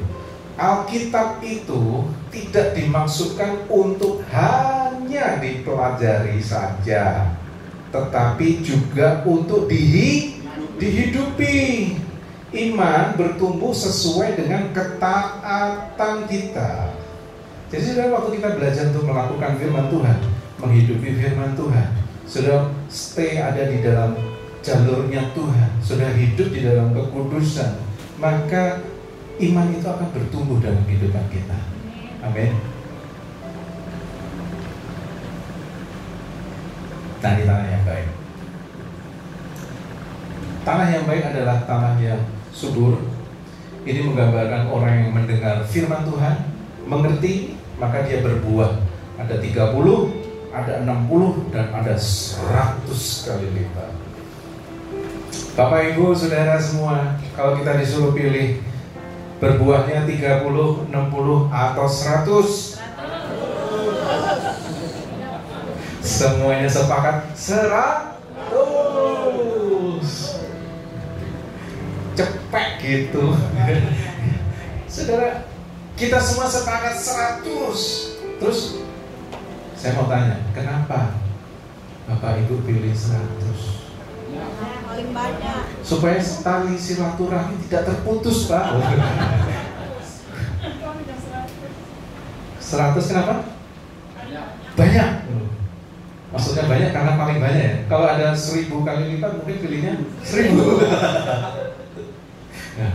Alkitab itu tidak dimaksudkan untuk hanya dipelajari saja, tetapi juga untuk dihidupi. Iman bertumbuh sesuai dengan ketaatan kita. Jadi saudara, waktu kita belajar untuk melakukan firman Tuhan, menghidupi firman Tuhan, sudah stay ada di dalam jalurnya Tuhan, sudah hidup di dalam kekudusan, maka iman itu akan bertumbuh dalam kehidupan kita. Amin. Nah, ini tanah yang baik. Tanah yang baik adalah tanah yang subur. Ini menggambarkan orang yang mendengar firman Tuhan, mengerti, maka dia berbuah. Ada 30, ada 60, dan ada 100 kali lipat. Bapak Ibu Saudara semua, kalau kita disuruh pilih berbuahnya 30, 60, atau 100, semuanya sepakat 100. Cepet gitu. Saudara, kita semua sepakat 100. Terus saya mau tanya, kenapa Bapak Ibu pilih 100? Paling banyak. Supaya tali silaturahmi tidak terputus, Pak. 100 kenapa? Banyak. Maksudnya banyak karena paling banyak ya. Kalau ada 1000 kali lipat mungkin pilihnya 1000. Nah,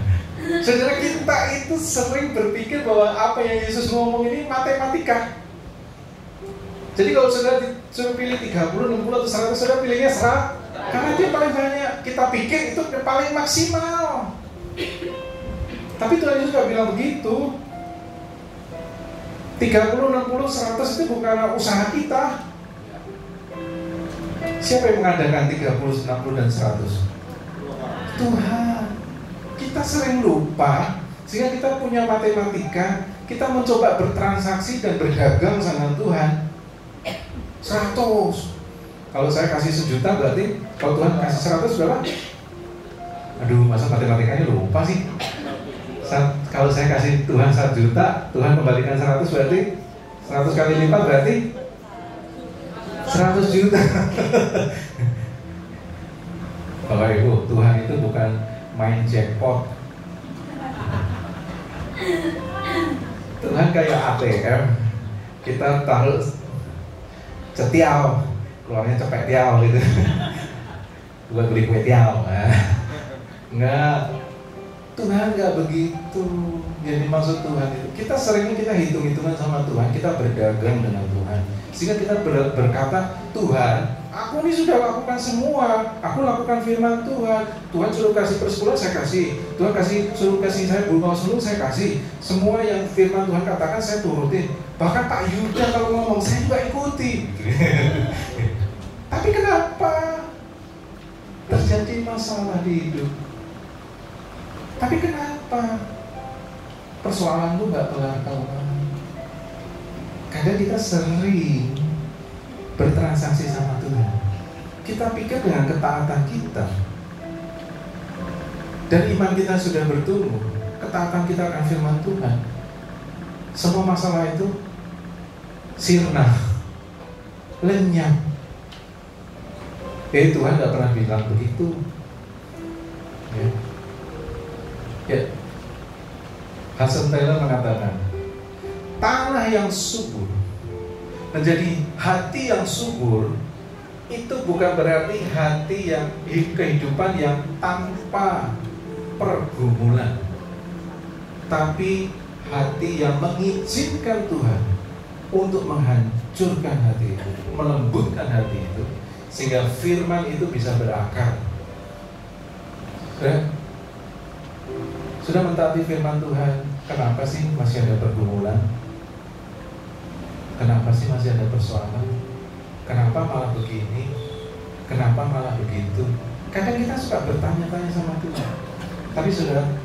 saudara, kita itu sering berpikir bahwa apa yang Yesus ngomong ini matematika. Jadi kalau saudara disuruh pilih 30, 60, atau 100, saudara pilihnya 100. Karena dia paling banyak. Kita pikir itu paling maksimal. Tapi Tuhan Yesus gak bilang begitu. 30, 60, 100 itu bukan usaha kita. Siapa yang mengadakan 30, 60, dan 100? Tuhan. Kita sering lupa, sehingga kita punya matematika. Kita mencoba bertransaksi dan berdagang sama Tuhan. 100. Kalau saya kasih 1 juta, berarti kalau Tuhan kasih 100 berapa? Aduh, masa matematikanya lupa sih. Kalau saya kasih Tuhan 1 juta, Tuhan kembalikan 100, berarti 100 kali lipat berarti 100 juta. Bapak Ibu, Tuhan itu bukan main jackpot. Tuhan kayak ATM, kita taruh cetiau, keluarnya cepet tiau gitu. Bukan beli kue tiau. Enggak, Tuhan enggak begitu. Jadi maksud Tuhan itu, kita seringnya kita hitung-hitungan sama Tuhan, kita berdagang dengan Tuhan, sehingga kita berkata, Tuhan, aku ini sudah lakukan semua, aku lakukan firman Tuhan. Tuhan suruh kasih persepuluhan, saya kasih. Tuhan suruh kasih saya bunga seluruh, saya kasih. Semua yang firman Tuhan katakan saya turutin. Bahkan Pak Yuda kalau ngomong, saya juga ikuti. Tapi kenapa terjadi masalah di hidup? Tapi kenapa persoalanmu gak kelar-kelar? Kadang kita sering bertransaksi sama Tuhan. Kita pikir dengan ketaatan kita dan iman kita sudah bertumbuh, ketaatan kita akan firman Tuhan, semua masalah itu sirna, lenyap. Tuhan gak pernah bilang begitu. Ya. Hudson Taylor mengatakan, tanah yang subur menjadi hati yang subur itu bukan berarti hati yang kehidupan yang tanpa pergumulan, tapi hati yang mengizinkan Tuhan untuk menghancurkan hati itu, melembutkan hati itu, sehingga firman itu bisa berakar. Sudah mentaati firman Tuhan, kenapa sih masih ada pergumulan? Kenapa sih masih ada persoalan? Kenapa malah begini? Kenapa malah begitu? Kadang kita suka bertanya-tanya sama Tuhan. Tapi saudara,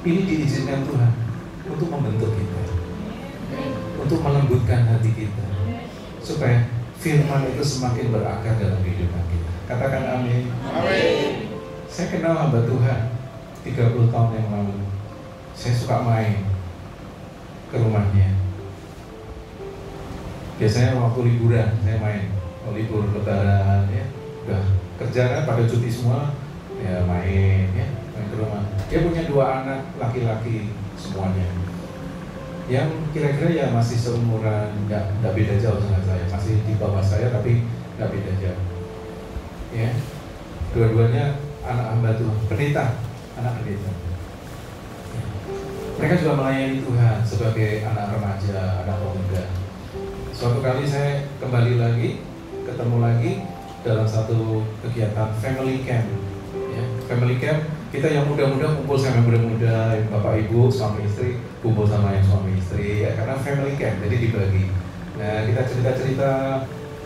ini diizinkan Tuhan untuk membentuk kita, untuk melembutkan hati kita, supaya firman itu semakin berakar dalam kehidupan kita. Katakan amin. Amin. Saya kenal hamba Tuhan 30 tahun yang lalu. Saya suka main ke rumahnya. Biasanya waktu liburan saya main, libur lebaran ya, udah kerja kan pada cuti semua, ya main ke rumah. Dia punya 2 anak laki-laki semuanya, yang kira-kira ya masih seumuran, nggak beda jauh dengan saya, masih di bawah saya tapi nggak beda jauh. Ya, dua-duanya anak hamba Tuhan, anak pendeta. Ya. Mereka juga melayani Tuhan sebagai anak remaja, anak pemuda. Suatu kali saya kembali lagi, ketemu lagi dalam satu kegiatan family camp. Ya, family camp, kita yang muda-muda kumpul sama yang muda-muda, yang bapak ibu, suami istri, kumpul sama yang suami istri, ya, karena family camp, jadi dibagi. Nah, kita cerita-cerita,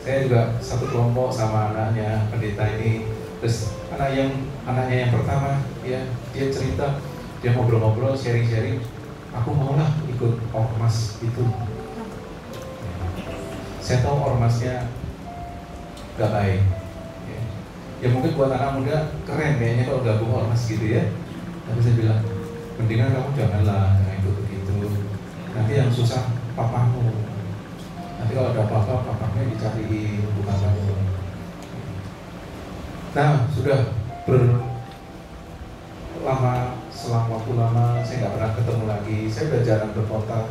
saya juga satu kelompok sama anaknya pendeta ini. Terus anaknya yang pertama, ya, dia cerita, dia ngobrol-ngobrol, sharing-sharing, aku maulah ikut ormas itu. Saya tahu ormasnya gak baik. Ya mungkin buat anak muda keren kayaknya kalau gabung ormas gitu ya. Tapi saya bilang, mendingan kamu jangan ikut begitu. Nanti yang susah papamu. Nanti kalau ada apa-apa, papanya dicariin, bukan kamu. Nah, sudah selang waktu lama saya nggak pernah ketemu lagi. Saya udah jarang berkontak.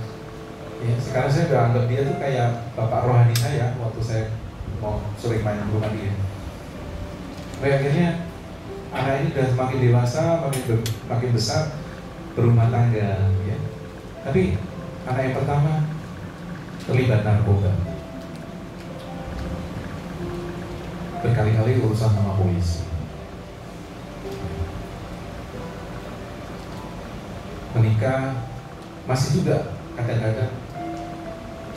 Ya, sekarang saya udah anggap dia tuh kayak bapak rohani saya waktu saya mau sering main ke rumah dia. Akhirnya anak ini udah semakin dewasa, makin besar, berumah tangga, ya. Tapi anak yang pertama terlibat narkoba, berkali-kali urusan sama polisi. Menikah masih juga kadang-kadang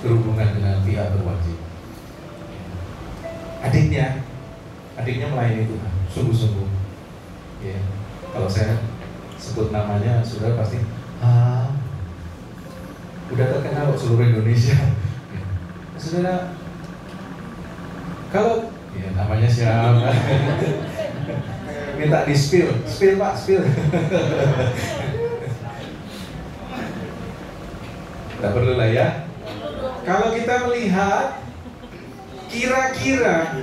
berhubungan dengan pihak berwajib. Adiknya melayani Tuhan, sungguh-sungguh. Ya, kalau saya sebut namanya, saudara pasti, udah terkenal seluruh Indonesia. Saudara, kalau ya namanya siapa? Minta di spill Pak, spill. Tidak perlu lah ya. Kalau kita melihat, kira-kira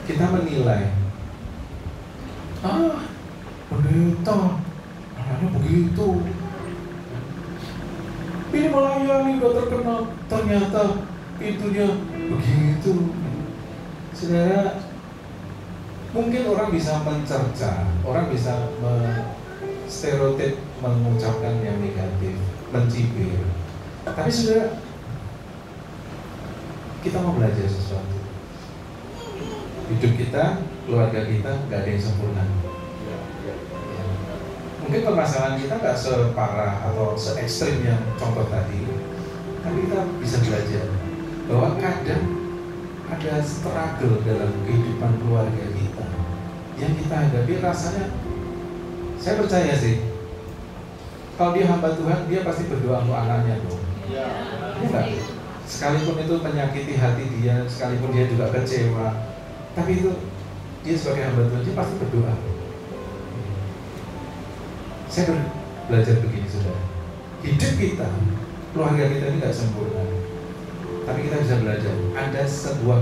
kita menilai, pendeta, anaknya begitu. Ini melayani udah terkenal, ternyata itunya begitu. Saudara, mungkin orang bisa mencerca, orang bisa stereotip, mengucapkan yang negatif, mencibir. Tapi saudara, kita mau belajar sesuatu. Hidup kita, keluarga kita, nggak ada yang sempurna. Ya. Mungkin permasalahan kita nggak separah atau se-ekstrim yang contoh tadi, tapi kita bisa belajar bahwa kadang ada struggle dalam kehidupan keluarga kita yang kita hadapi. Rasanya, saya percaya sih, kalau dia hamba Tuhan, dia pasti berdoa untuk anaknya tuh. Enggak. Sekalipun itu menyakiti hati dia, sekalipun dia juga kecewa, tapi itu dia sebagai hamba Tuhan, dia pasti berdoa. Saya belajar begini, saudara. Hidup kita, keluarga kita ini tidak sempurna, tapi kita bisa belajar. Ada sebuah,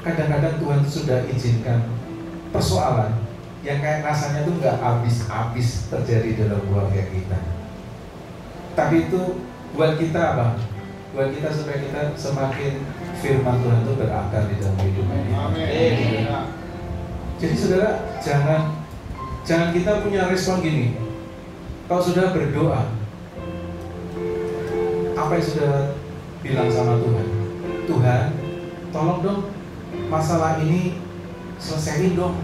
kadang-kadang Tuhan itu sudah izinkan persoalan yang kayak rasanya tuh nggak habis-habis terjadi dalam keluarga kita. Tapi itu buat kita apa? Buat kita supaya kita semakin firman Tuhan itu berakar di dalam hidup ini. Amin. Jadi saudara, jangan kita punya respon gini. Kalau sudah berdoa, apa yang sudah bilang sama Tuhan? Tuhan, tolong dong masalah ini selesaiin dong,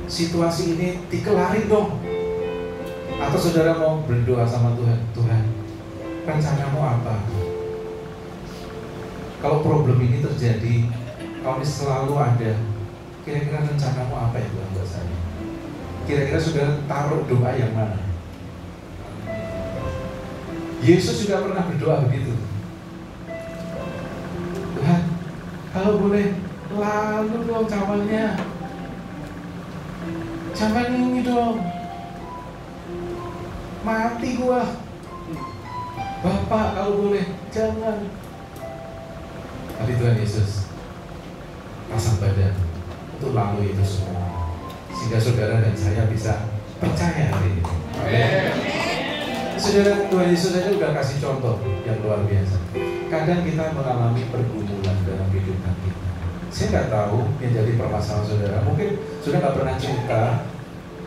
situasi ini dikelarin dong. Atau saudara mau berdoa sama Tuhan, Tuhan, rencanamu apa? Kalau problem ini terjadi, kalau ini selalu ada, kira-kira rencanamu apa ya Tuhan buat saya? Kira-kira saudara taruh doa yang mana? Yesus juga pernah berdoa begitu. Tuhan, kalau boleh lalu dong cawannya. Jangan ini dong, mati gua. Bapak kalau boleh, jangan. Tapi Tuhan Yesus pasang badan untuk lalu itu semua, sehingga saudara dan saya bisa percaya hari ini. Saudara, Tuhan Yesus saja udah kasih contoh yang luar biasa. Kadang kita mengalami pergumulan dalam kehidupan kita. Saya nggak tahu yang jadi permasalahan saudara. Mungkin saudara nggak pernah cerita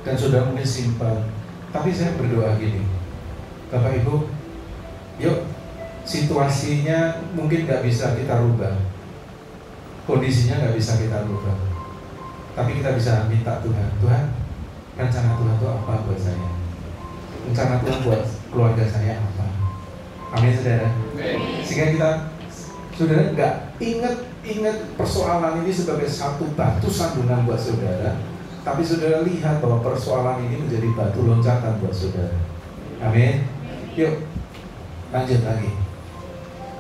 dan saudara mungkin simpan. Tapi saya berdoa gini, Bapak Ibu, yuk, situasinya mungkin nggak bisa kita rubah, kondisinya nggak bisa kita rubah, tapi kita bisa minta Tuhan, Tuhan, rencana Tuhan itu apa buat saya? Rencana Tuhan buat keluarga saya apa? Amin, saudara. Sehingga kita, saudara, nggak ingat persoalan ini sebagai satu batu sandungan buat saudara, tapi saudara lihat bahwa persoalan ini menjadi batu loncatan buat saudara. Amin. Yuk, lanjut lagi.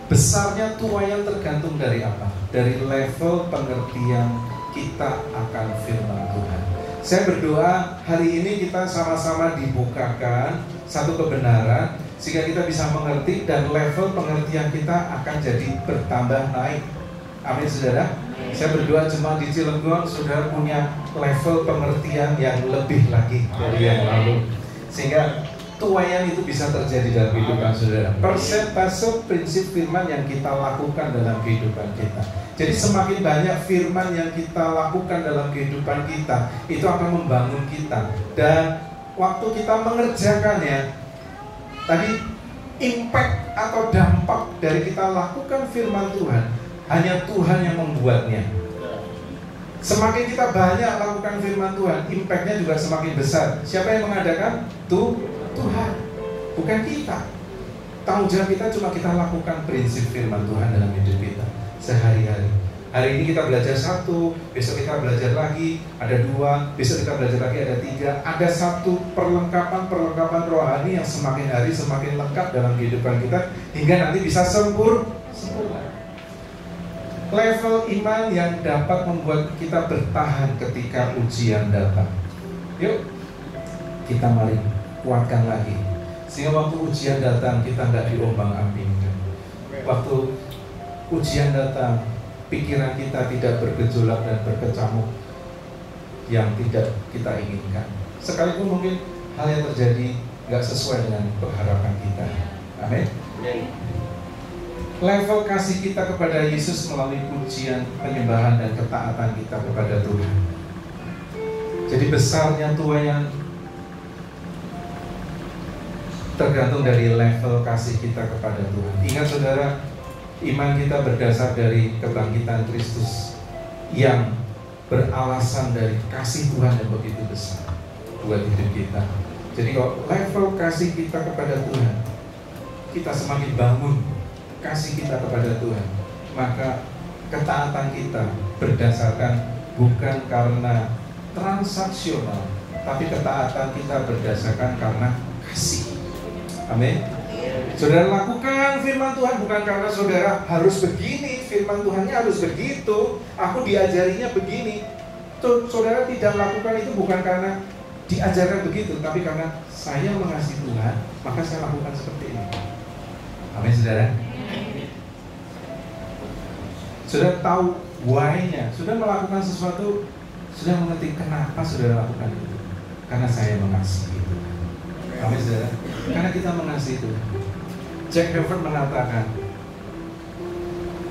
Besarnya tuaian tergantung dari apa? Dari level pengertian kita akan firman Tuhan. Saya berdoa hari ini kita sama-sama dibukakan satu kebenaran sehingga kita bisa mengerti dan level pengertian kita akan jadi bertambah naik. Amin, saudara. Saya berdoa jemaat di Cilegon saudara punya level pengertian yang lebih lagi dari yang lalu, sehingga tuaian itu bisa terjadi dalam kehidupan saudara. Persentase prinsip firman yang kita lakukan dalam kehidupan kita. Jadi semakin banyak firman yang kita lakukan dalam kehidupan kita, itu akan membangun kita. Dan waktu kita mengerjakannya, tadi impact atau dampak dari kita lakukan firman Tuhan, hanya Tuhan yang membuatnya. Semakin kita banyak lakukan firman Tuhan, impactnya juga semakin besar. Siapa yang mengadakan? Tuhan, bukan kita. Tanggung jawab kita cuma kita lakukan prinsip firman Tuhan dalam hidup kita sehari-hari. Hari ini kita belajar satu, besok kita belajar lagi, ada dua, besok kita belajar lagi, ada tiga. Ada satu perlengkapan rohani yang semakin hari semakin lengkap dalam kehidupan kita, hingga nanti bisa sempurna. Level iman yang dapat membuat kita bertahan ketika ujian datang. Yuk, kita mari kuatkan lagi, sehingga waktu ujian datang kita nggak diombang-ambingkan. Waktu ujian datang, pikiran kita tidak bergejolak dan berkecamuk yang tidak kita inginkan. Sekalipun mungkin hal yang terjadi nggak sesuai dengan pengharapan kita. Amin. Level kasih kita kepada Yesus melalui pujian, penyembahan dan ketaatan kita kepada Tuhan. Jadi besarnya tuaian tergantung dari level kasih kita kepada Tuhan. Ingat saudara, iman kita berdasar dari kebangkitan Kristus yang beralasan dari kasih Tuhan yang begitu besar buat hidup kita. Jadi kalau level kasih kita kepada Tuhan, kita semakin bangun kasih kita kepada Tuhan, maka ketaatan kita berdasarkan bukan karena transaksional, tapi ketaatan kita berdasarkan karena kasih. Amin. Saudara lakukan firman Tuhan bukan karena saudara harus begini, firman Tuhannya harus begitu, aku diajarinya begini. Saudara tidak lakukan itu bukan karena diajarkan begitu, tapi karena saya mengasihi Tuhan, maka saya lakukan seperti ini. Amin, saudara. Saudara tahu why-nya, sudah melakukan sesuatu, sudah mengerti kenapa saudara lakukan itu. Karena saya mengasihi itu. Amin, saudara. Karena kita mengasihi itu. Jack Hayford mengatakan,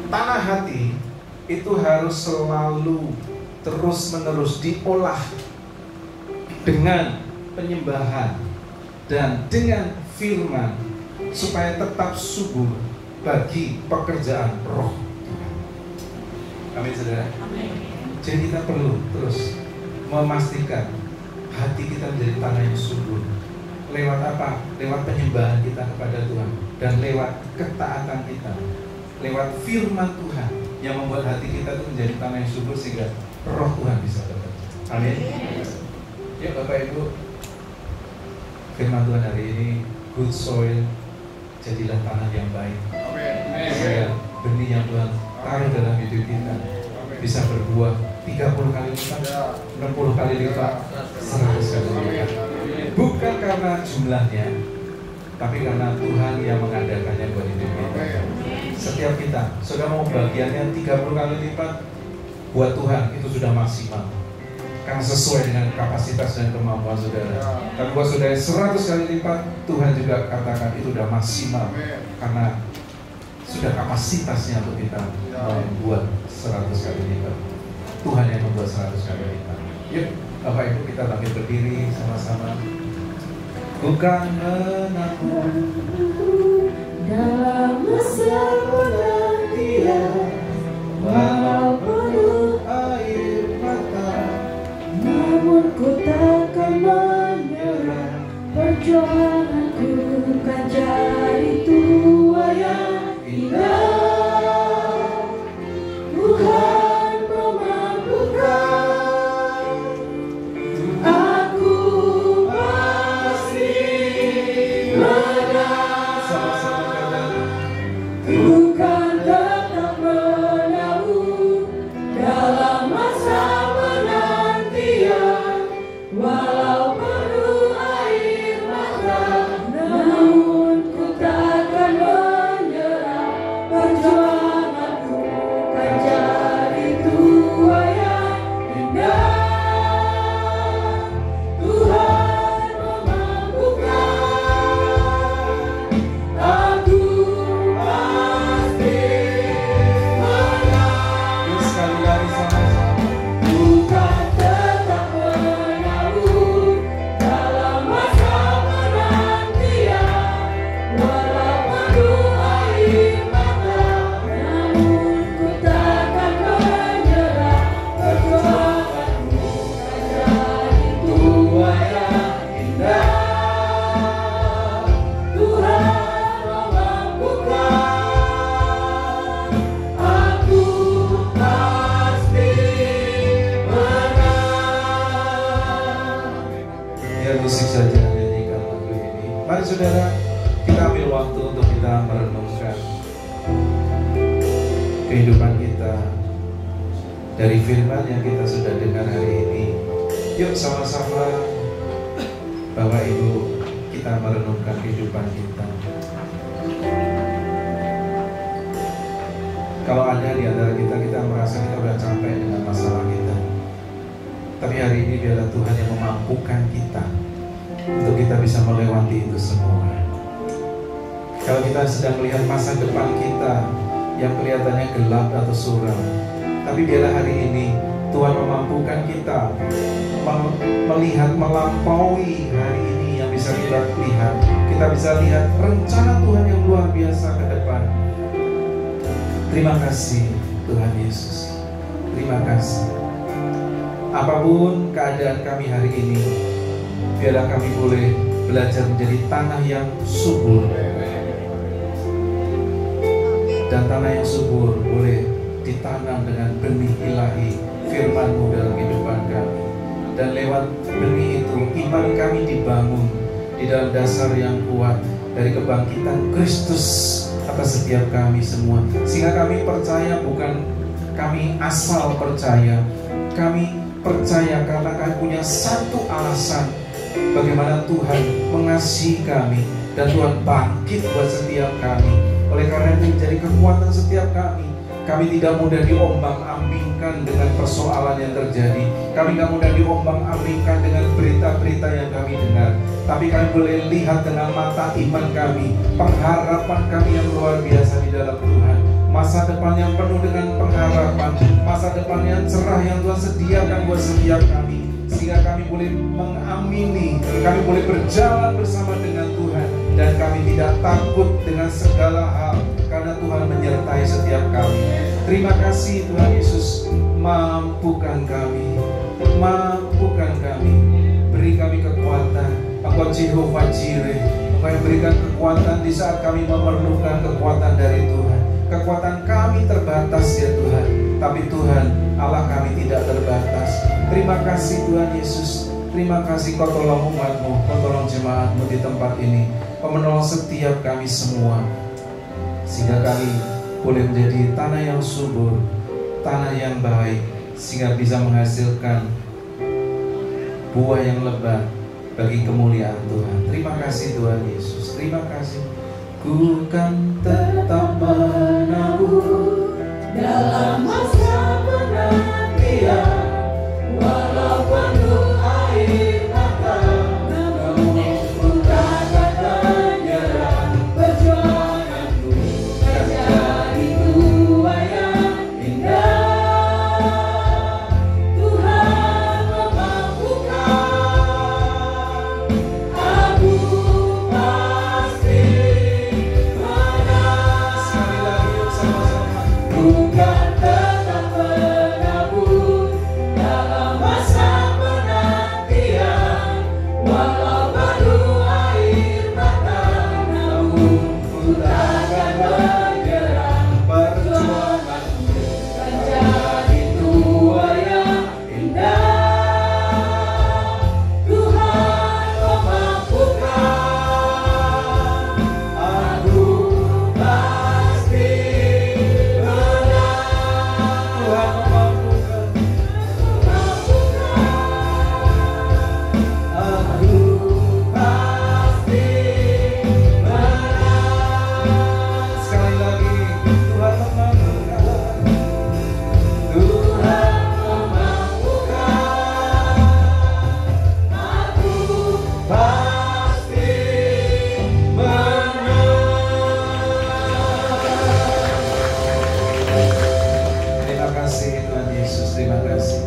tanah hati itu harus selalu terus-menerus diolah dengan penyembahan dan dengan firman supaya tetap subur bagi pekerjaan roh. Amin, saudara. Jadi kita perlu terus memastikan hati kita menjadi tanah yang subur. Lewat apa? Lewat penyembahan kita kepada Tuhan dan lewat ketaatan kita, lewat firman Tuhan yang membuat hati kita itu menjadi tanah yang subur sehingga roh Tuhan bisa bekerja. Amin. Ya Bapak Ibu, firman Tuhan hari ini, good soil, jadilah tanah yang baik. Sehingga benih yang Tuhan taruh dalam hidup kita bisa berbuah 30 kali lipat, 60 kali lipat, 100 kali lipat. Bukan karena jumlahnya, tapi karena Tuhan yang mengadakannya buat hidup kita. Setiap kita, saudara mau bagiannya 30 kali lipat, buat Tuhan itu sudah maksimal. Karena sesuai dengan kapasitas dan kemampuan saudara. Tapi buat saudara 100 kali lipat, Tuhan juga katakan itu sudah maksimal. Karena sudah kapasitasnya untuk kita membuat 100 kali lipat. Tuhan yang membuat 100 kali lipat. Yuk, Bapak Ibu kita bangkit berdiri sama-sama. Bukan menanggung dalam masa penantian, walau penuh air mata, namun ku takkan menyerah. Perjuanganku kan jadi tua yang indah. Tuhan memampukan, aku pasti menang. sama-sama katakan. Bukan tetap menanggung dalam masa penantian, walau penuh air mata, namun ku takkan menyerah. Perjuanganku kan jadi tua yang indah. Tuhan memampukan, aku pasti menang. Yuk sekali lagi sama-sama. Bukan tetap menanggung dalam masa penantian, walau penuh air mata, namun ku takkan menyerah. Perjuanganku kan jadi tua yang indah. Tuhan memampukan, aku pasti menang. Biar musik saja nyanyikan lagu ini. Mari saudara, kita ambil waktu untuk kita merenungkan kehidupan kita dari firman yang kita sudah dengar hari ini. Yuk sama-sama Bapak Ibu kita merenungkan kehidupan kita. Kalau ada di antara kita merasa kita sudah capek dengan masalah kita, tapi hari ini biarlah Tuhan yang memampukan kita untuk kita bisa melewati itu semua. Kalau kita sedang melihat masa depan kita yang kelihatannya gelap atau suram, tapi biarlah hari ini Tuhan memampukan kita melihat melampaui hari ini yang bisa kita lihat. Kita bisa lihat rencana Tuhan yang luar biasa ke depan. Terima kasih Tuhan Yesus. Terima kasih. Apapun keadaan kami hari ini, biarlah kami boleh belajar menjadi tanah yang subur. Dan tanah yang subur boleh ditanam dengan benih ilahi firman-Mu dalam kehidupan kami. Dan lewat benih itu, iman kami dibangun di dalam dasar yang kuat dari kebangkitan Kristus atas setiap kami semua. Sehingga kami percaya, bukan kami asal percaya, kami percaya karena kami punya satu alasan bagaimana Tuhan mengasihi kami dan Tuhan bangkit buat setiap kami. Oleh karena itu menjadi kekuatan setiap kami. Kami tidak mudah diombang-ambingkan dengan persoalan yang terjadi. Kami tidak mudah diombang-ambingkan dengan berita-berita yang kami dengar. Tapi kami boleh lihat dengan mata iman kami, pengharapan kami yang luar biasa di dalam Tuhan. Masa depan yang penuh dengan pengharapan, masa depan yang cerah yang Tuhan sediakan buat setiap kami. Sehingga kami boleh mengamini, kami boleh berjalan bersama dengan Tuhan. Dan kami tidak takut dengan segala hal, karena Tuhan menyertai setiap kami. Terima kasih Tuhan Yesus. Mampukan kami, mampukan kami, beri kami kekuatan. Engkau Jehovah Jireh, Engkau yang berikan kekuatan di saat kami memerlukan kekuatan dari Tuhan. Kekuatan kami terbatas ya Tuhan, tapi Tuhan Allah kami tidak terbatas. Terima kasih Tuhan Yesus. Terima kasih Kau tolong umat-Mu, Kau tolong jemaat-Mu di tempat ini. Kau menolong setiap kami semua, sehingga kami boleh menjadi tanah yang subur, tanah yang baik, sehingga bisa menghasilkan buah yang lebat bagi kemuliaan Tuhan. Terima kasih Tuhan Yesus, terima kasih. Ku kan tetap menabur dalam masa penantian, walau penuh air mata, namun ku takkan menyerah. Perjuanganku kan jadi tua yang indah. Tuhan memampukan, aku pasti menang. Sekali lagi yuk sama-sama. Bukan tetap menabur dalam masa penantian, walau penuh air mata, namun ku takkan menyerah. Perjuanganku kan jadi tua yang indah. Tuhan memampukan, aku pasti Tuhan memampukan, aku pasti menang. sekali lagi Tuhan memampukan. Tuhan memampukan, aku pasti menang. Terima kasih Tuhan Yesus, terima kasih.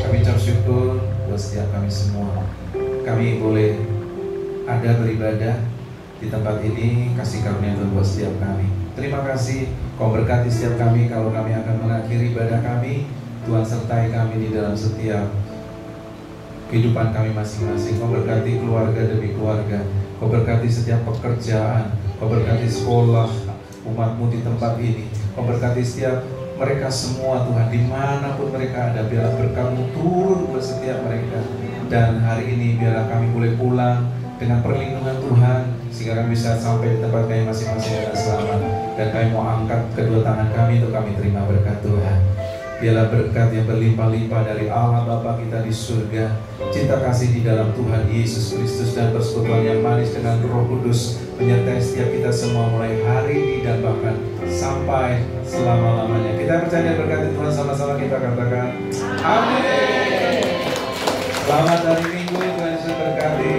Kami ucap syukur buat setiap kami semua. Kami boleh ada beribadah di tempat ini, kasih karunia Tuhan buat setiap kami. Terima kasih, Kau berkati setiap kami kalau kami akan mengakhiri ibadah kami. Tuhan sertai kami di dalam setiap kehidupan kami masing-masing. Kau berkati keluarga demi keluarga. Kau berkati setiap pekerjaan. Kau berkati sekolah umat-Mu di tempat ini. Kau berkati setiap mereka semua Tuhan, dimanapun mereka ada, biarlah berkat-Mu turun buat setiap mereka. Dan hari ini biarlah kami boleh pulang dengan perlindungan Tuhan, sehingga kami bisa sampai di tempat kami masing-masing dengan selamat. Dan kami mau angkat kedua tangan kami untuk kami terima berkat Tuhan. Biarlah berkat yang berlimpah-limpah dari Allah Bapa kita di surga, cinta kasih di dalam Tuhan Yesus Kristus, dan persekutuan yang manis dengan Roh Kudus menyertai setiap kita semua mulai hari ini dan bahkan sampai selama-lamanya. Kita percaya berkat Tuhan, sama-sama kita katakan amin. Selamat hari Minggu, Tuhan Yesus berkati.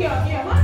iya, iya.